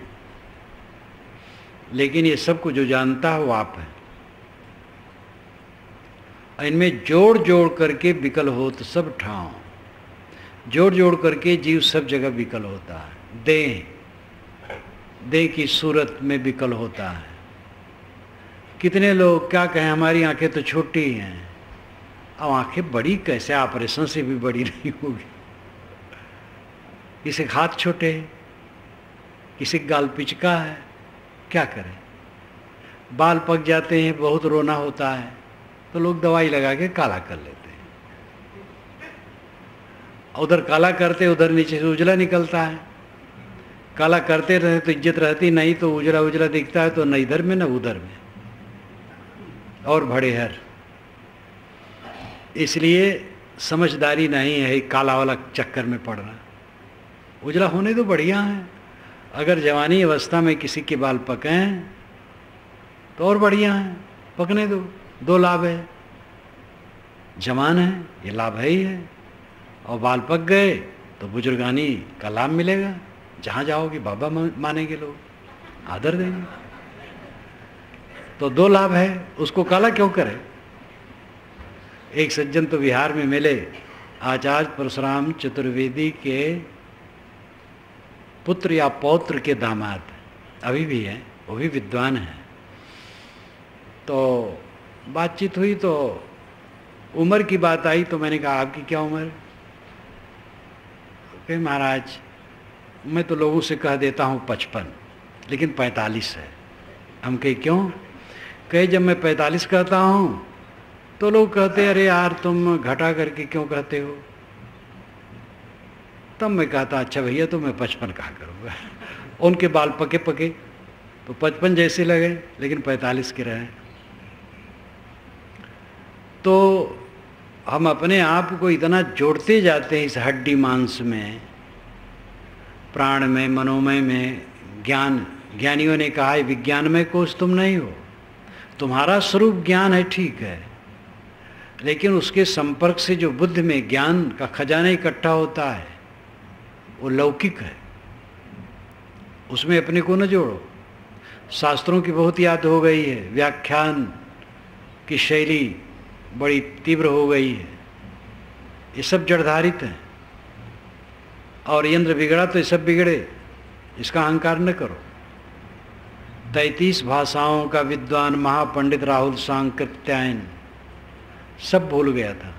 लेकिन ये सब कुछ जो जानता है वो आप है। इनमें जोड़ जोड़ करके विकल होत सब ठाव, जोड़ जोड़ करके जीव सब जगह विकल होता है। देह की सूरत में विकल होता है। कितने लोग क्या कहें, हमारी आंखें तो छोटी हैं। अब आंखें बड़ी कैसे, ऑपरेशन से भी बड़ी नहीं होगी। किसी के हाथ छोटे हैं, किसी का गाल पिचका है, क्या करें। बाल पक जाते हैं, बहुत रोना होता है, तो लोग दवाई लगा के काला कर लेते हैं। उधर काला करते, उधर नीचे से उजला निकलता है। काला करते रहे तो इज्जत रहती, नहीं तो उजला उजला दिखता है, तो न इधर में न उधर में, और भड़ेहर। इसलिए समझदारी नहीं है काला वाला चक्कर में पड़ना। उजला होने तो बढ़िया है। अगर जवानी अवस्था में किसी के बाल पकें तो और बढ़िया है, पकने दो। 2 लाभ है, जवान है ये लाभ है ही है, और बाल पक गए तो बुजुर्गानी का लाभ मिलेगा। जहाँ जाओगे बाबा मानेंगे लोग, आदर देंगे। तो 2 लाभ है, उसको काला क्यों करे। एक सज्जन तो बिहार में मिले, आचार्य परशुराम चतुर्वेदी के पुत्र या पौत्र के दामाद अभी भी हैं, वो भी विद्वान हैं। तो बातचीत हुई तो उम्र की बात आई तो मैंने कहा आपकी क्या उम्र? कहे महाराज मैं तो लोगों से कह देता हूँ 55, लेकिन 45 है। हम कहे क्यों? कहे जब मैं 45 कहता हूँ तो लोग कहते अरे यार तुम घटा करके क्यों कहते हो। तब मैं कहता अच्छा भैया तो मैं 55 कहा करूँगा। उनके बाल पके पके तो 55 जैसे लगे, लेकिन 45 के रहे। तो हम अपने आप को इतना जोड़ते जाते हैं इस हड्डी मांस में, प्राण में, मनोमय में। ज्ञानियों ने कहा है विज्ञानमय कोश तुम नहीं हो, तुम्हारा स्वरूप ज्ञान है, ठीक है, लेकिन उसके संपर्क से जो बुद्धि में ज्ञान का खजाना इकट्ठा होता है वो लौकिक है, उसमें अपने को न जोड़ो। शास्त्रों की बहुत याद हो गई है, व्याख्यान की शैली बड़ी तीव्र हो गई है, ये सब जड़धारित हैं। और यंत्र बिगड़ा तो ये सब बिगड़े, इसका अहंकार न करो। 33 भाषाओं का विद्वान महापंडित राहुल सांकृत्यायन सब भूल गया था।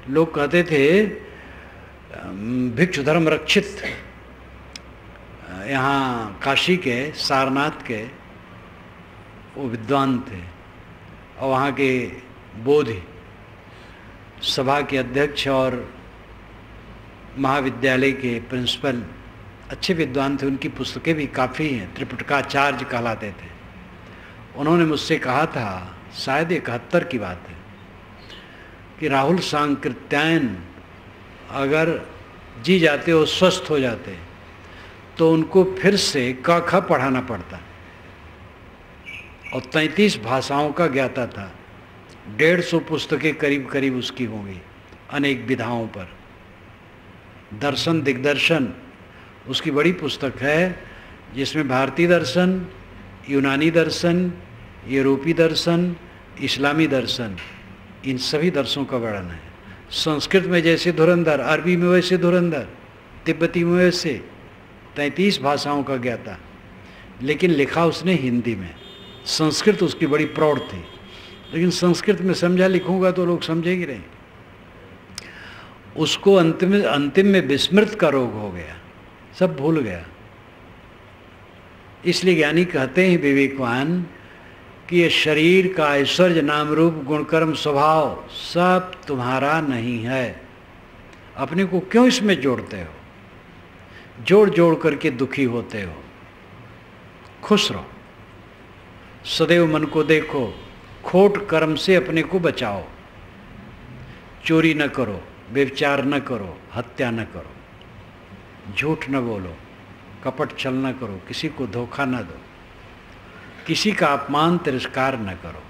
लोग कहते थे भिक्षु धर्म रक्षित, यहाँ काशी के सारनाथ के वो विद्वान थे, और वहाँ के बोधि सभा के अध्यक्ष और महाविद्यालय के प्रिंसिपल अच्छे विद्वान थे, उनकी पुस्तकें भी काफ़ी हैं, त्रिपिटकाचार्य कहलाते थे। उन्होंने मुझसे कहा था, शायद 71 की बात है, कि राहुल सांकृत्यायन अगर जी जाते और स्वस्थ हो जाते तो उनको फिर से क ख पढ़ाना पड़ता। और 33 भाषाओं का ज्ञाता था, 150 पुस्तकें करीब करीब उसकी होंगी अनेक विधाओं पर। दर्शन दिग्दर्शन उसकी बड़ी पुस्तक है, जिसमें भारतीय दर्शन, यूनानी दर्शन, यूरोपीय दर्शन, इस्लामी दर्शन, इन सभी दर्शनों का वर्णन है। संस्कृत में जैसे धुरंधर, अरबी में वैसे धुरंधर, तिब्बती में वैसे, 33 भाषाओं का ज्ञाता, लेकिन लिखा उसने हिंदी में। संस्कृत उसकी बड़ी प्रौढ़ थी, लेकिन संस्कृत में समझा लिखूंगा तो लोग समझेंगे नहीं। उसको अंतिम में विस्मृत का रोग हो गया, सब भूल गया। इसलिए ज्ञानी कहते हैं विवेकवान कि ये शरीर का ऐश्वर्य, नाम रूप, गुणकर्म, स्वभाव सब तुम्हारा नहीं है। अपने को क्यों इसमें जोड़ते हो? जोड़ जोड़ करके दुखी होते हो। खुश रहो, सदैव मन को देखो, खोट कर्म से अपने को बचाओ। चोरी न करो, व्यभिचार न करो, हत्या न करो, झूठ न बोलो, कपट छल न करो, किसी को धोखा न दो, किसी का अपमान तिरस्कार न करो,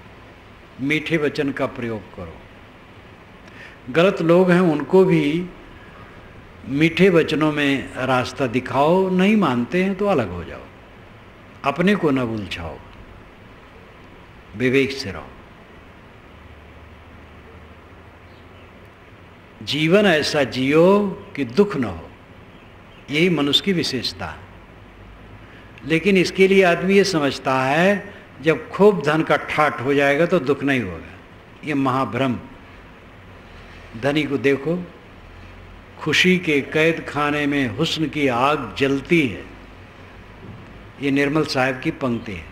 मीठे वचन का प्रयोग करो। गलत लोग हैं उनको भी मीठे वचनों में रास्ता दिखाओ, नहीं मानते हैं तो अलग हो जाओ, अपने को न उलझाओ, विवेक से रहो। जीवन ऐसा जियो कि दुख न हो, यही मनुष्य की विशेषता है। लेकिन इसके लिए आदमी ये समझता है जब खूब धन का ठाट हो जाएगा तो दुख नहीं होगा, ये महाभ्रम। धनी को देखो, खुशी के कैद खाने में हुस्न की आग जलती है, ये निर्मल साहब की पंक्ति है।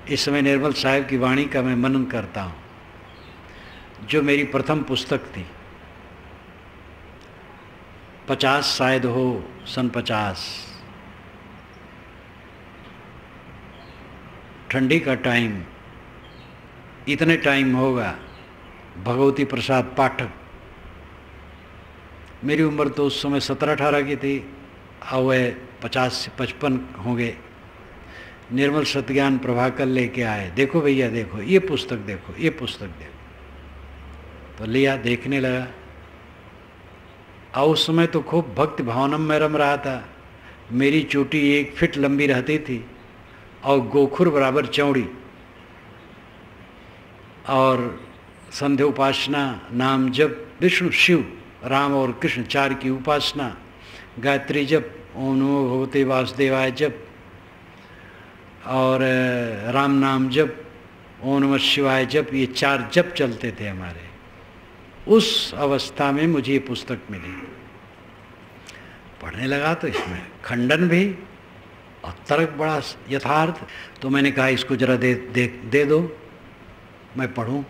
इस समय निर्मल साहब की वाणी का मैं मनन करता हूँ, जो मेरी प्रथम पुस्तक थी। 50 शायद हो, सन 50, ठंडी का टाइम, इतने टाइम होगा। भगवती प्रसाद पाठक, मेरी उम्र तो उस समय 17-18 की थी, और वह 50 से 55 होंगे। निर्मल सत्यज्ञान प्रभाकर लेके आए, देखो भैया देखो, ये पुस्तक देखो, ये पुस्तक देखो। तो लिया, देखने लगा। और उस समय तो खूब भक्ति भावना में रम रहा था। मेरी चोटी 1 फीट लंबी रहती थी और गोखुर बराबर चौड़ी, और संध्या उपासना, नाम जप, विष्णु शिव राम और कृष्ण 4 की उपासना, गायत्री जप, ओम नमो भगवते वासुदेवाय जप, और राम नाम जप, ओम नमः शिवाय जप, ये 4 जप चलते थे हमारे। उस अवस्था में मुझे ये पुस्तक मिली। पढ़ने लगा तो इसमें खंडन भी और तर्क बड़ा यथार्थ। तो मैंने कहा इसको जरा दे दो, मैं पढ़ूं।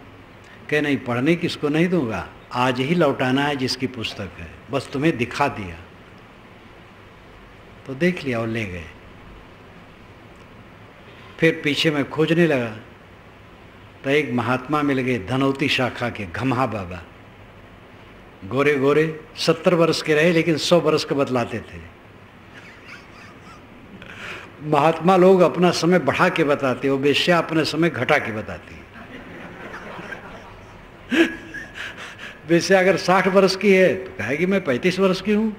कह नहीं, पढ़ने किसको नहीं दूंगा, आज ही लौटाना है जिसकी पुस्तक है, बस तुम्हें दिखा दिया। तो देख लिया और ले गए। फिर पीछे मैं खोजने लगा तो एक महात्मा मिल गए, धनौती शाखा के घम्हा बाबा, गोरे गोरे, 70 वर्ष के रहे लेकिन 100 वर्ष का बतलाते थे। महात्मा लोग अपना समय बढ़ा के बताते, वो वेश्या अपने समय घटा के बताती। वेश्या अगर 60 वर्ष की है तो कहेगी मैं 35 वर्ष की हूँ।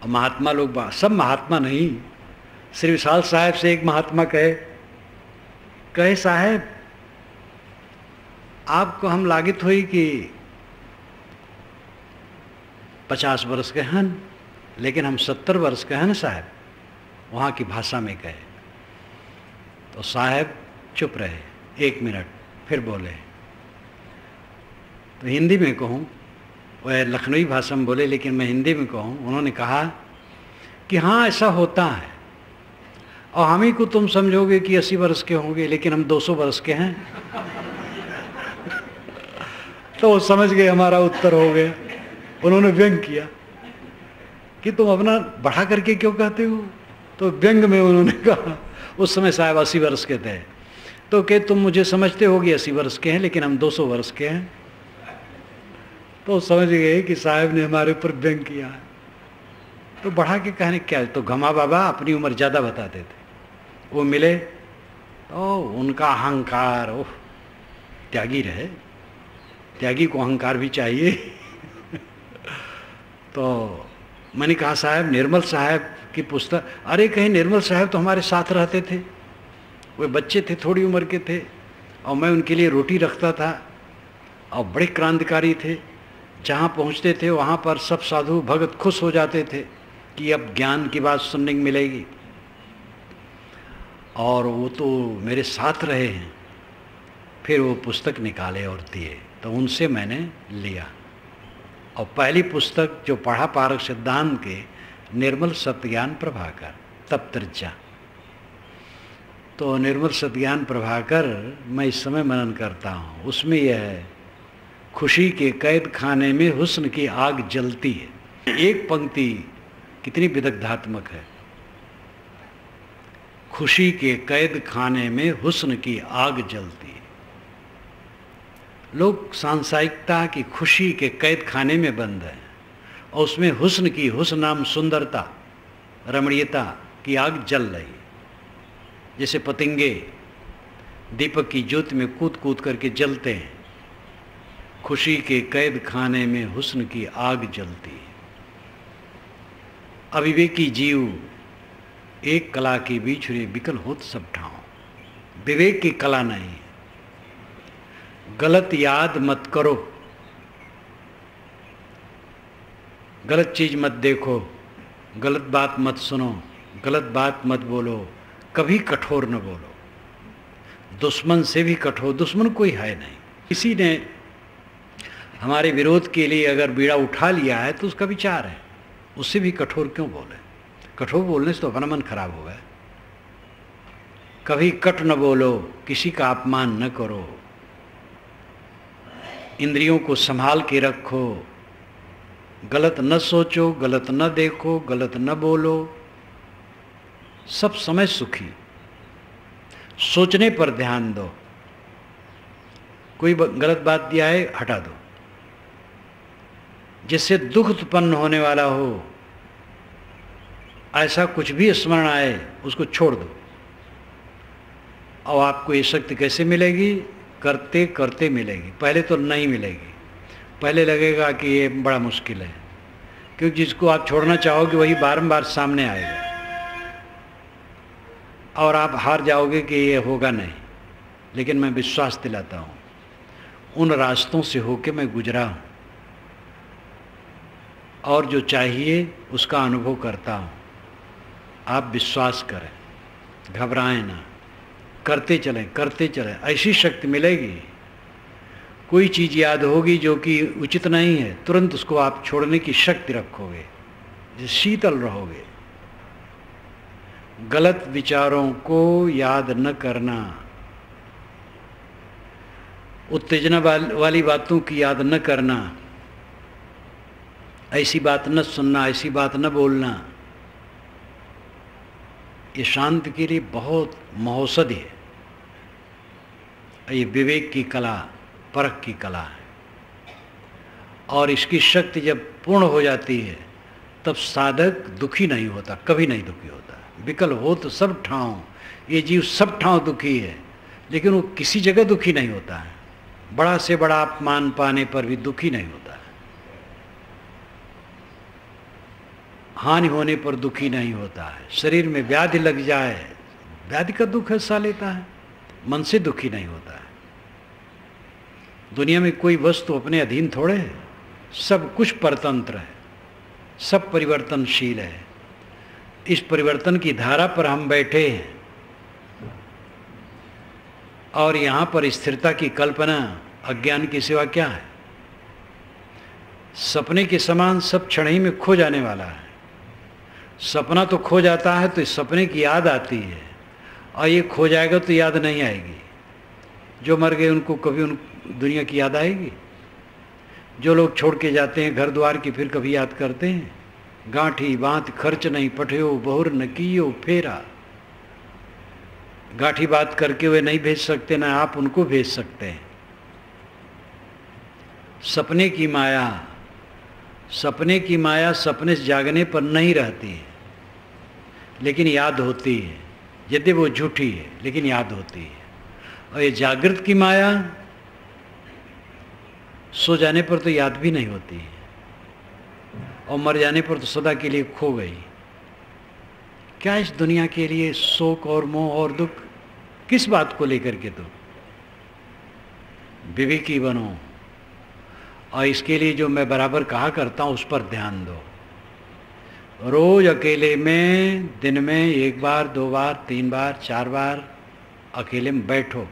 और महात्मा लोग, सब महात्मा नहीं, श्री विशाल साहब से एक महात्मा कहे साहब आपको हम लागित हुई कि 50 वर्ष के हैं, लेकिन हम 70 वर्ष के हैं ना साहब, वहाँ की भाषा में कहे। तो साहब चुप रहे 1 मिनट, फिर बोले। तो हिंदी में कहूँ, वह लखनवी भाषा में बोले लेकिन मैं हिंदी में कहूँ। उन्होंने कहा कि हाँ ऐसा होता है, और हम ही को तुम समझोगे कि 80 वर्ष के होंगे लेकिन हम 200 वर्ष के हैं। तो वो समझ गए हमारा उत्तर हो गया। उन्होंने व्यंग किया कि तुम अपना बढ़ा करके क्यों कहते हो। तो व्यंग में उन्होंने कहा, उस समय साहब 80 वर्ष के थे, तो कि तुम मुझे समझते होगे 80 वर्ष के हैं लेकिन हम 200 वर्ष के हैं। तो समझ गए कि साहब ने हमारे ऊपर व्यंग किया। तो बढ़ा के कहने क्या, तो घम्हा बाबा अपनी उम्र ज़्यादा बताते थे। वो मिले तो उनका अहंकार, ओह त्यागी रहे, त्यागी को अहंकार भी चाहिए। तो मैंने कहा साहब निर्मल साहब की पुस्तक, अरे कहीं निर्मल साहब तो हमारे साथ रहते थे, वे बच्चे थे, थोड़ी उम्र के थे, और मैं उनके लिए रोटी रखता था, और बड़े क्रांतिकारी थे। जहाँ पहुँचते थे वहाँ पर सब साधु भगत खुश हो जाते थे कि अब ज्ञान की बात सुनने को मिलेगी, और वो तो मेरे साथ रहे हैं। फिर वो पुस्तक निकाले और दिए, तो उनसे मैंने लिया। और पहली पुस्तक जो पढ़ा पारक सिद्धांत के, निर्मल सत्यज्ञान प्रभाकर, तब तर्जा। तो निर्मल सत्यज्ञान प्रभाकर मैं इस समय मनन करता हूँ। उसमें यह है, खुशी के कैद खाने में हुस्न की आग जलती है। एक पंक्ति कितनी विदग्धात्मक है, खुशी के कैद खाने में हुस्न की आग जलती है। लोग सांसारिकता की खुशी के कैद खाने में बंद हैं, और उसमें हुस्न की, हुस्न नाम सुंदरता, रमणीयता की आग जल रही है। जैसे पतंगे दीपक की ज्योति में कूद कूद करके जलते हैं, खुशी के कैद खाने में हुस्न की आग जलती है। अविवेकी जीव एक कला की बिछुरे बिकल होत सब ठाव। विवेक की कला नहीं, गलत याद मत करो, गलत चीज मत देखो, गलत बात मत सुनो, गलत बात मत बोलो, कभी कठोर न बोलो। दुश्मन से भी कठोर, दुश्मन कोई है नहीं। किसी ने हमारे विरोध के लिए अगर बीड़ा उठा लिया है तो उसका विचार है, उससे भी कठोर क्यों बोले। कठोर बोलने से तो अपना मन खराब होगा। कभी कट न बोलो, किसी का अपमान न करो, इंद्रियों को संभाल के रखो, गलत न सोचो, गलत न देखो, गलत न बोलो, सब समय सुखी। सोचने पर ध्यान दो, कोई गलत बात दिया है हटा दो, जिससे दुख उत्पन्न होने वाला हो, ऐसा कुछ भी स्मरण आए उसको छोड़ दो। और आपको ये शक्ति कैसे मिलेगी? करते करते मिलेगी। पहले तो नहीं मिलेगी, पहले लगेगा कि ये बड़ा मुश्किल है, क्योंकि जिसको आप छोड़ना चाहोगे वही बारंबार सामने आएगा, और आप हार जाओगे कि ये होगा नहीं। लेकिन मैं विश्वास दिलाता हूँ, उन रास्तों से होके मैं गुजरा हूँ और जो चाहिए उसका अनुभव करता हूँ। आप विश्वास करें, घबराएं ना, करते चलें, ऐसी शक्ति मिलेगी। कोई चीज़ याद होगी जो कि उचित नहीं है, तुरंत उसको आप छोड़ने की शक्ति रखोगे, शीतल रहोगे। गलत विचारों को याद न करना, उत्तेजना वाली बातों की याद न करना, ऐसी बात न सुनना, ऐसी बात न बोलना, ये शांति के लिए बहुत महौषधि है। ये विवेक की कला, परख की कला है। और इसकी शक्ति जब पूर्ण हो जाती है तब साधक दुखी नहीं होता, कभी नहीं दुखी होता। विकल हो तो सब ठाव, ये जीव सब ठाव दुखी है, लेकिन वो किसी जगह दुखी नहीं होता है। बड़ा से बड़ा अपमान पाने पर भी दुखी नहीं होता है, हानि होने पर दुखी नहीं होता है। शरीर में व्याधि लग जाए, व्याधि का दुख हिस्सा लेता है, मन से दुखी नहीं होता है। दुनिया में कोई वस्तु अपने अधीन थोड़े है, सब कुछ परतंत्र है, सब परिवर्तनशील है। इस परिवर्तन की धारा पर हम बैठे हैं और यहाँ पर स्थिरता की कल्पना अज्ञान की सिवा क्या है। सपने के समान सब क्षण ही में खो जाने वाला है। सपना तो खो जाता है तो इस सपने की याद आती है, और ये खो जाएगा तो याद नहीं आएगी। जो मर गए उनको कभी उन दुनिया की याद आएगी? जो लोग छोड़ के जाते हैं घर द्वार की, फिर कभी याद करते हैं? गांठी बात खर्च नहीं पठियो बहुर न कियो फेरा। गांठी बात करके वे नहीं भेज सकते, ना आप उनको भेज सकते हैं। सपने की माया, सपने की माया सपने से जागने पर नहीं रहती है, लेकिन याद होती है। यद्यपि वो झूठी है लेकिन याद होती है। और ये जागृत की माया सो जाने पर तो याद भी नहीं होती है, और मर जाने पर तो सदा के लिए खो गई। क्या इस दुनिया के लिए शोक और मोह और दुख? किस बात को लेकर के दुख? विवेकी बनो, और इसके लिए जो मैं बराबर कहा करता हूँ उस पर ध्यान दो। रोज अकेले में दिन में 1 बार 2 बार 3 बार 4 बार अकेले में बैठो,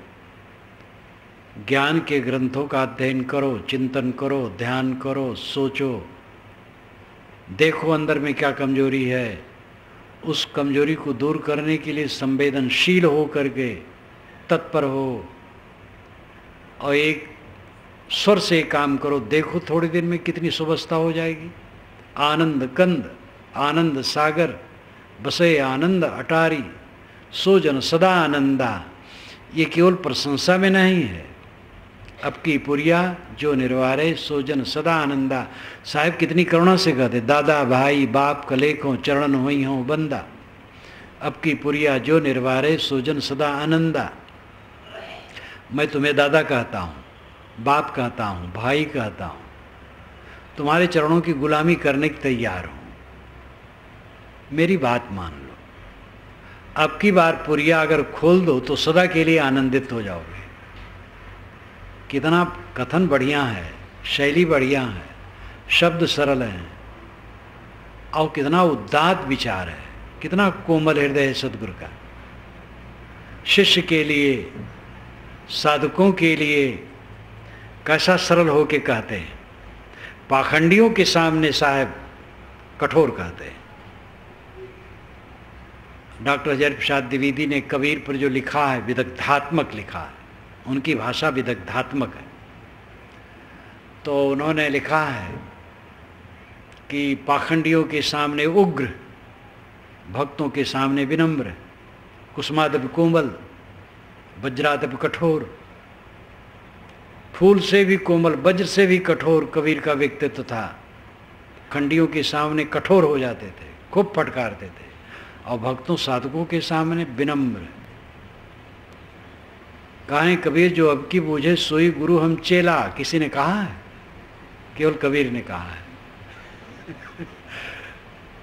ज्ञान के ग्रंथों का अध्ययन करो, चिंतन करो, ध्यान करो, सोचो, देखो अंदर में क्या कमजोरी है। उस कमजोरी को दूर करने के लिए संवेदनशील हो करके तत्पर हो, और एक स्वर से काम करो। देखो थोड़ी देर में कितनी सुवस्था हो जाएगी। आनंद कंद आनंद सागर बसे आनंद अटारी, सो जन सदा आनंदा। ये केवल प्रशंसा में नहीं है। अब की पुरिया जो निर्वारे सो जन सदा आनंदा। साहब कितनी करुणा से कहते, दादा भाई बाप कलेखों चरण हुई हों बंदा। अब की पुरिया जो निर्वारे सो जन सदा आनंदा। मैं तुम्हें दादा कहता हूँ, बाप कहता हूँ, भाई कहता हूँ, तुम्हारे चरणों की गुलामी करने की तैयार हूँ। मेरी बात मान लो। अब की बार पुरिया अगर खोल दो तो सदा के लिए आनंदित हो जाओगे। कितना कथन बढ़िया है, शैली बढ़िया है, शब्द सरल हैं, और कितना उदात्त विचार है, कितना कोमल हृदय है सदगुरु का। शिष्य के लिए, साधकों के लिए कैसा सरल होके कहते हैं। पाखंडियों के सामने साहब कठोर कहते हैं। डॉक्टर हरिहर प्रसाद द्विवेदी ने कबीर पर जो लिखा है विदग्धात्मक लिखा है, उनकी भाषा विदग्धात्मक है। तो उन्होंने लिखा है कि पाखंडियों के सामने उग्र, भक्तों के सामने विनम्र, कुसुमादप कोमल, वज्रादप कठोर। फूल से भी कोमल, वज्र से भी कठोर कबीर का व्यक्तित्व था। खंडियों के सामने कठोर हो जाते थे, खूब फटकारते थे, और भक्तों साधकों के सामने विनम्र। कहें कबीर जो अब की बूझे सोई गुरु हम चेला। किसी ने कहा है? केवल कबीर ने कहा है।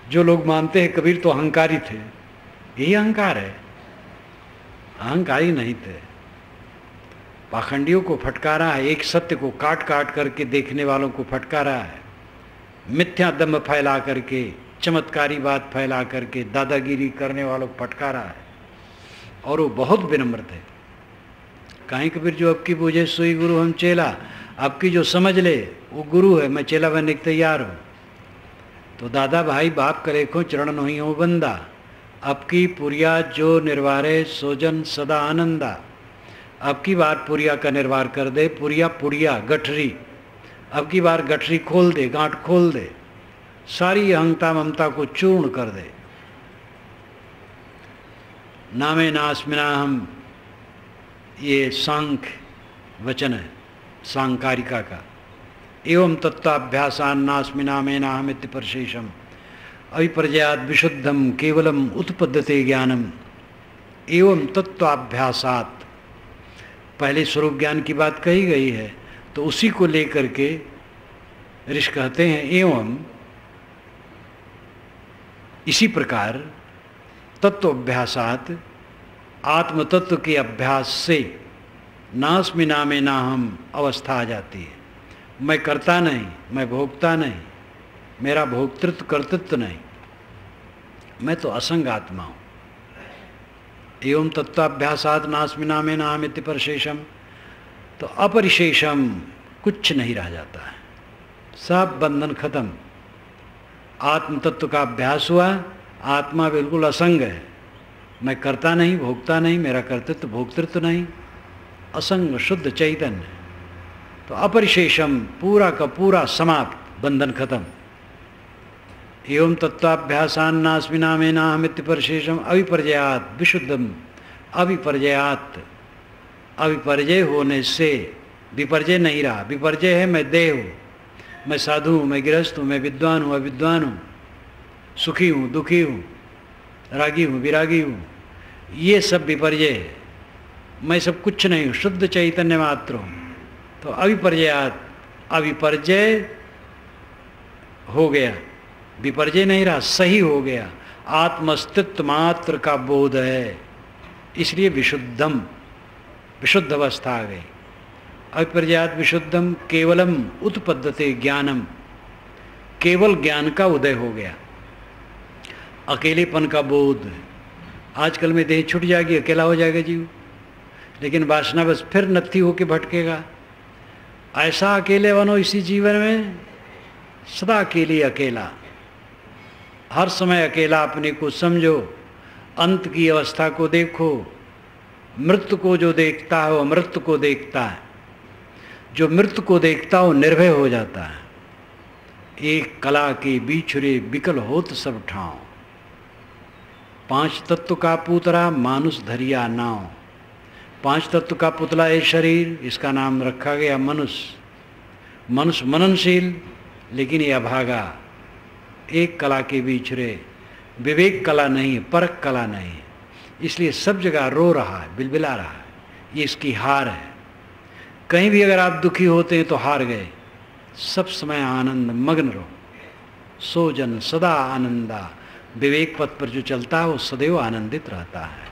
जो लोग मानते हैं कबीर तो अहंकारी थे, यही अहंकार है, अहंकारी नहीं थे। पाखंडियों को फटकारा है, एक सत्य को काट काट करके देखने वालों को फटकारा है, मिथ्या दम्भ फैला करके, चमत्कारी बात फैला करके दादागिरी करने वालों को फटकारा है। और वो बहुत विनम्र थे। कहीं कबीर जो अब की बूझे सोई गुरु हम चेला, अब की जो समझ ले वो गुरु है, मैं चेला बनने को तैयार हूँ। तो दादा भाई बाप करे को चरण नहीं हो बंदा, अब की पुरिया जो निर्वारे सोजन सदा आनंदा। अब की बार पुरिया का निर्वार कर दे, पुरिया पुड़िया गठरी, अब की बार गठरी खोल दे, गांठ खोल दे, सारी अहंता ममता को चूर्ण कर दे। नामे नास्मिना हम, ये सांख्य वचन है सांकारिका का। एवं तत्वाभ्यासान नास्मिना में नाहमित्य परशेषम अविपर्जयाद विशुद्धम केवलम उत्पद्यते ज्ञानम। एवं तत्वाभ्यासात, पहले स्वरूप ज्ञान की बात कही गई है, तो उसी को लेकर के ऋषि कहते हैं एवं इसी प्रकार तत्वाभ्यासात, आत्म तत्व के अभ्यास से नास्मि नामे ना हम अवस्था आ जाती है। मैं करता नहीं, मैं भोगता नहीं, मेरा भोक्तृत्व कर्तृत्व नहीं, मैं तो असंग आत्मा हूँ। एवं तत्वाभ्यासात नास्मि नामे ना हम इति परशेषम, तो अपरिशेषम, कुछ नहीं रह जाता है, सब बंधन खत्म। आत्म तत्व का अभ्यास हुआ, आत्मा बिल्कुल असंग है, मैं करता नहीं, भोगता नहीं, मेरा कर्तृत्व भोक्तृत्व नहीं, असंग शुद्ध चैतन्य। तो अपरिशेषम, पूरा का पूरा समाप्त, बंधन खत्म। एवं तत्वाभ्यासान नास्मि नामे नाहमित्य परशेषम अविपर्जयात विशुद्धम, अविपर्जयात, अविपर्जय होने से, विपर्जय नहीं रहा। विपर्जय है मैं देह हूँ, मैं साधु हूँ, मैं गृहस्थ हूँ, मैं विद्वान हूँ, अविद्वान हूँ, सुखी हूँ, दुखी हूँ, रागी हूँ, विरागी हूँ, ये सब विपर्जय है। मैं सब कुछ नहीं हूँ, शुद्ध चैतन्य मात्र हूँ। तो अविपर्जयात, अविपर्जय हो गया, विपर्जय नहीं रहा, सही हो गया, आत्मस्तित्व मात्र का बोध है, इसलिए विशुद्धम, विशुद्ध अवस्था आ गई। अविपर्जयात विशुद्धम केवलम उत्पद्यते ज्ञानम, केवल ज्ञान का उदय हो गया, अकेलेपन का बोध। आजकल में देह छूट जाएगी, अकेला हो जाएगा जीव, लेकिन वासना बस फिर नत्थी होके भटकेगा। ऐसा अकेले बनो इसी जीवन में, सदा अकेले अकेला, हर समय अकेला अपने को समझो, अंत की अवस्था को देखो। मृत्यु को जो देखता है वो अमृत को देखता है, जो मृत्यु को देखता है वो निर्भय हो जाता है। एक कला के बिछुरे बिकल होत सब ठाव, पांच तत्व का पुतला मानुष धरिया नाव। पांच तत्व का पुतला है शरीर, इसका नाम रखा गया मनुष्य। मनुष्य मननशील, लेकिन ये अभागा, एक कला के बिछुरे, विवेक कला नहीं, परख कला नहीं, इसलिए सब जगह रो रहा है, बिलबिला रहा है, ये इसकी हार है। कहीं भी अगर आप दुखी होते हैं तो हार गए, सब समय आनंद मग्न रहो। सो जन सदा आनंदा, विवेक पथ पर जो चलता है वो सदैव आनंदित रहता है।